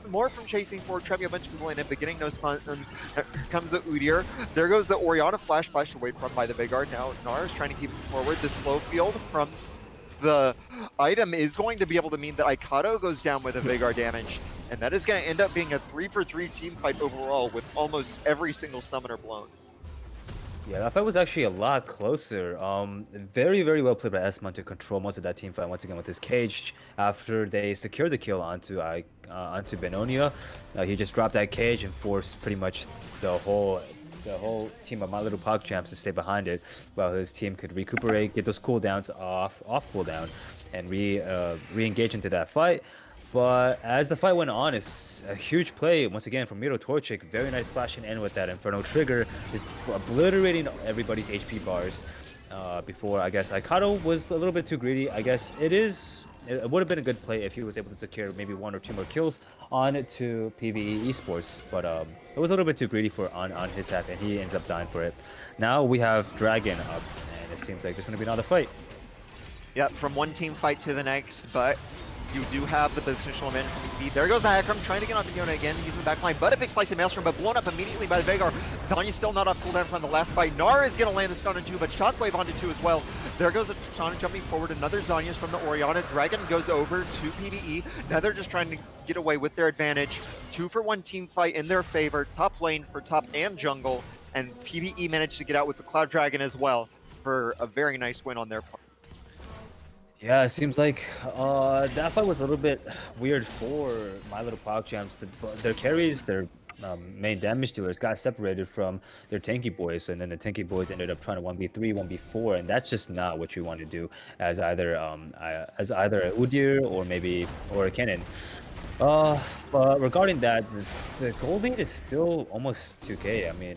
more from chasing forward, trapping a bunch of people in it, but getting no spawns. Here comes the Udyr. There goes the Orianna flash away from by the Veigar. Now Nara is trying to keep it forward. The slow field from the item is going to be able to mean that Icado goes down with a Veigar damage, and that is going to end up being a 3-for-3 team fight overall with almost every single summoner blown. Yeah, that fight was actually a lot closer. Very, very well played by Esmond to control most of that team fight once again with his cage. After they secured the kill onto Benonia, he just dropped that cage and forced pretty much the whole team of My Little PogChamps to stay behind it, while his team could recuperate, get those cooldowns off cooldown, and re-engage into that fight. But as the fight went on, it's a huge play once again from Miro Torchic. Very nice flashing in with that Inferno trigger, is obliterating everybody's HP bars. Before I guess Icado was a little bit too greedy. I guess it would have been a good play if he was able to secure maybe 1 or 2 more kills on to PvE Esports, but it was a little bit too greedy on his half, and he ends up dying for it. Now we have Dragon up, and it seems like there's going to be another fight. Yep, from one team fight to the next, but you do have the positional advantage from EV. There goes the Hecarim trying to get on Bignona again, using the backline, but a big slice of Maelstrom, but blown up immediately by the Veigar. Zanya's still not off cooldown from the last fight. Nara is going to land the stun on 2, but Shockwave onto 2 as well. There goes the Tristana jumping forward. Another Zanya's from the Orianna. Dragon goes over to PvE. Now they're just trying to get away with their advantage. 2-for-1 team fight in their favor. Top lane for top and jungle. And PvE managed to get out with the Cloud Dragon as well for a very nice win on their part. Yeah, it seems like that fight was a little bit weird for My Little PogChamps. Their carries, their main damage dealers got separated from their tanky boys, and then the tanky boys ended up trying to 1v3, 1v4, and that's just not what you want to do as either a Udyr or a Kennen. But regarding that, the gold lead is still almost 2k. I mean,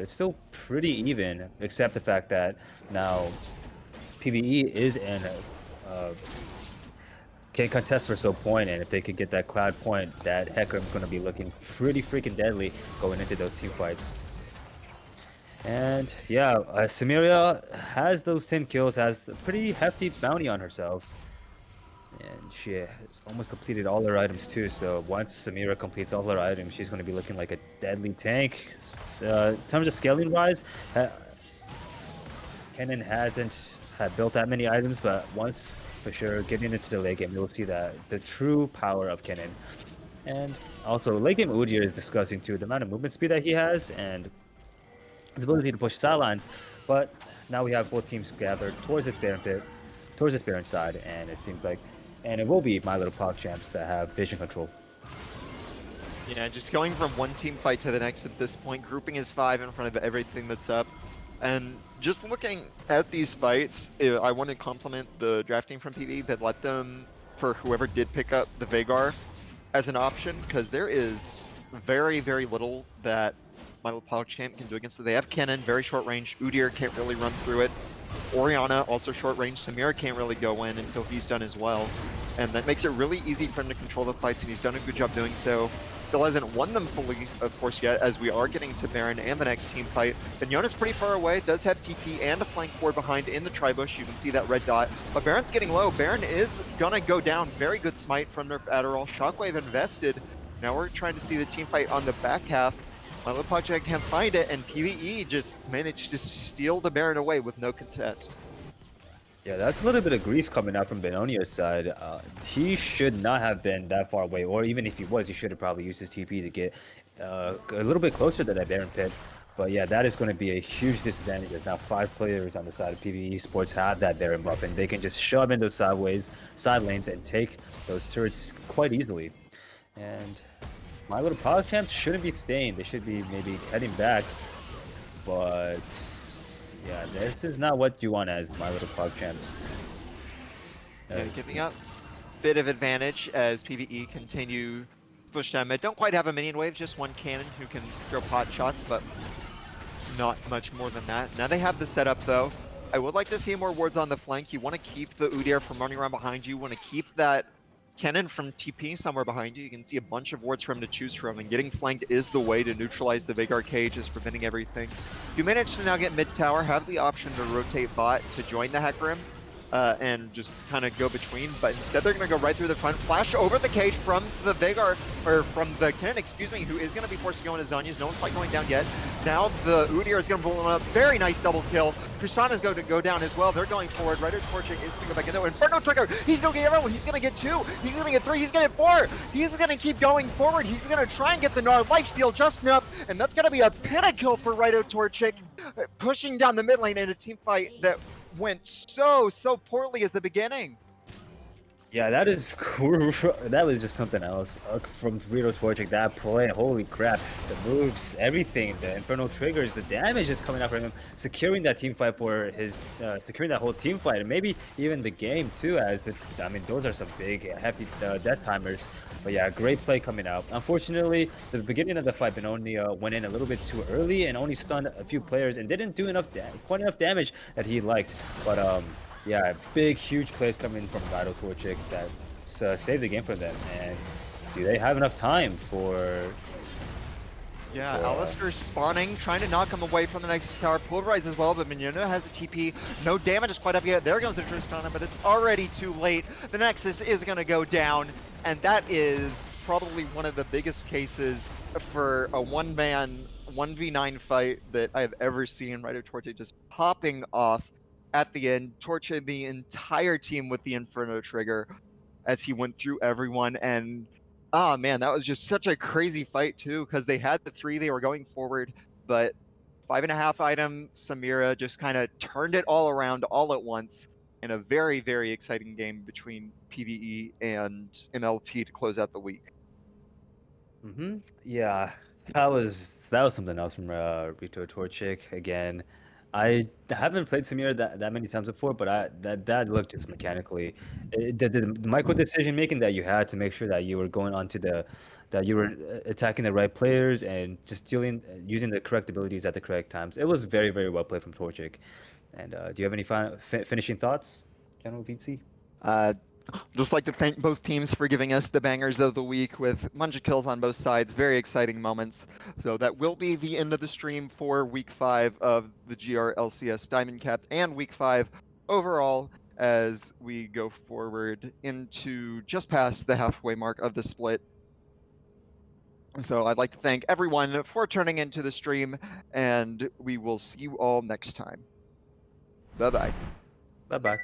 it's still pretty even, except the fact that now PvE is in can contest for so point, and if they could get that cloud point, that Hecarim's going to be looking pretty freaking deadly going into those team fights. And yeah, Samiria has those 10 kills, has a pretty hefty bounty on herself, and she has almost completed all her items too. So once Samira completes all her items, she's going to be looking like a deadly tank. In terms of scaling wise, Kennen hasn't built that many items, but once for sure getting into the late game, you'll see that the true power of Kennen. And also late game Udyr is disgusting too, the amount of movement speed that he has and his ability to push sidelines. But now we have both teams gathered towards its Baron side, and it seems like, and it will be My Little PogChamps that have vision control. Yeah, just going from one team fight to the next at this point, grouping his 5 in front of everything that's up. And just looking at these fights, I want to compliment the drafting from PvE that let them, for whoever did pick up the Veigar as an option, because there is very, very little that My Little PogChamp can do against it. They have Kennen, very short range. Udyr can't really run through it. Orianna, also short range. Samira can't really go in until he's done as well. And that makes it really easy for him to control the fights, and he's done a good job doing so. Still hasn't won them fully, of course, yet, as we are getting to Baron and the next team fight. Bignona's pretty far away, does have TP and a flank forward behind in the Tribush. You can see that red dot. But Baron's getting low. Baron is gonna go down. Very good smite from Nerf Adderall. Shockwave invested. Now we're trying to see the team fight on the back half. My Little PogChamp can't find it, and PvE just managed to steal the Baron away with no contest. Yeah, that's a little bit of grief coming out from Benonia's side. He should not have been that far away, or even if he was, he should have probably used his TP to get a little bit closer to that Baron pit. But yeah, that is going to be a huge disadvantage. There's now 5 players on the side of PvE Sports have that Baron buff, and they can just shove in those side lanes and take those turrets quite easily. And My Little PogChamps shouldn't be staying. They should be maybe heading back, but Yeah, this is not what you want as my little pog champs. Yeah, giving up bit of advantage as PvE continue to push down mid. Don't quite have a minion wave, just one cannon who can throw pot shots, but not much more than that. Now they have the setup though. I would like to see more wards on the flank. You want to keep the Udyr from running around behind you. You want to keep that cannon from TP somewhere behind you. You can see a bunch of wards for him to choose from, and getting flanked is the way to neutralize the Veigar cage, just preventing everything. You manage to now get mid tower, have the option to rotate bot to join the Hecarim, and just kind of go between, but instead they're going to go right through the front, flash over the cage from the Veigar, or from the cannon, excuse me, who is going to be forced to go into Zhonya's. No one's quite going down yet. Now the Udyr is going to pull him up. Very nice double kill. Kusana's going to go down as well. They're going forward. Rider Torchic is going to go back in there. Inferno Trigger, he's going to get everyone. He's going to get 2. He's going to get 3. He's going to get 4. He's going to keep going forward. He's going to try and get the Gnar lifesteal just enough, and that's going to be a pentakill for Rider Torchic, pushing down the mid lane in a team fight that went so poorly at the beginning. Yeah, that is cool. That was just something else from Rito Torchic. That play, holy crap! The moves, everything, the infernal triggers, the damage is coming out from him, securing that team fight for his, securing that whole team fight, and maybe even the game too. I mean, those are some big, hefty death timers. But yeah, great play coming out. Unfortunately, the beginning of the fight, Benoni went in a little bit too early and only stunned a few players and didn't do quite enough damage that he liked. But yeah, big, huge plays coming from Rito Torchic that saved the game for them. And do they have enough time for... Yeah, Alistair spawning, trying to knock him away from the Nexus Tower. Pulverize as well, but Mignona has a TP. No damage is quite up yet. There goes the Tristana, but it's already too late. The Nexus is going to go down, and that is probably one of the biggest cases for a one-man 1v9 fight that I have ever seen. Rider Torchic just popping off at the end, torching the entire team with the Inferno Trigger as he went through everyone. And oh man, that was just such a crazy fight too, because they had the 3, they were going forward, but 5.5 item Samira just kind of turned it all around all at once in a very exciting game between PvE and MLP to close out the week. Yeah, that was something else from Rito Torchic. Again, I haven't played Samir that many times before, but that looked just mechanically. The micro decision making that you had to make sure that you were going onto that you were attacking the right players and just using the correct abilities at the correct times. It was very well played from Torchic. And do you have any finishing thoughts, General VC? Just like to thank both teams for giving us the bangers of the week with a bunch of kills on both sides. Very exciting moments. So that will be the end of the stream for week 5 of the GRLCS Diamond Cap and week 5 overall as we go forward into just past the halfway mark of the split. So I'd like to thank everyone for turning into the stream, and we will see you all next time. Bye-bye. Bye-bye.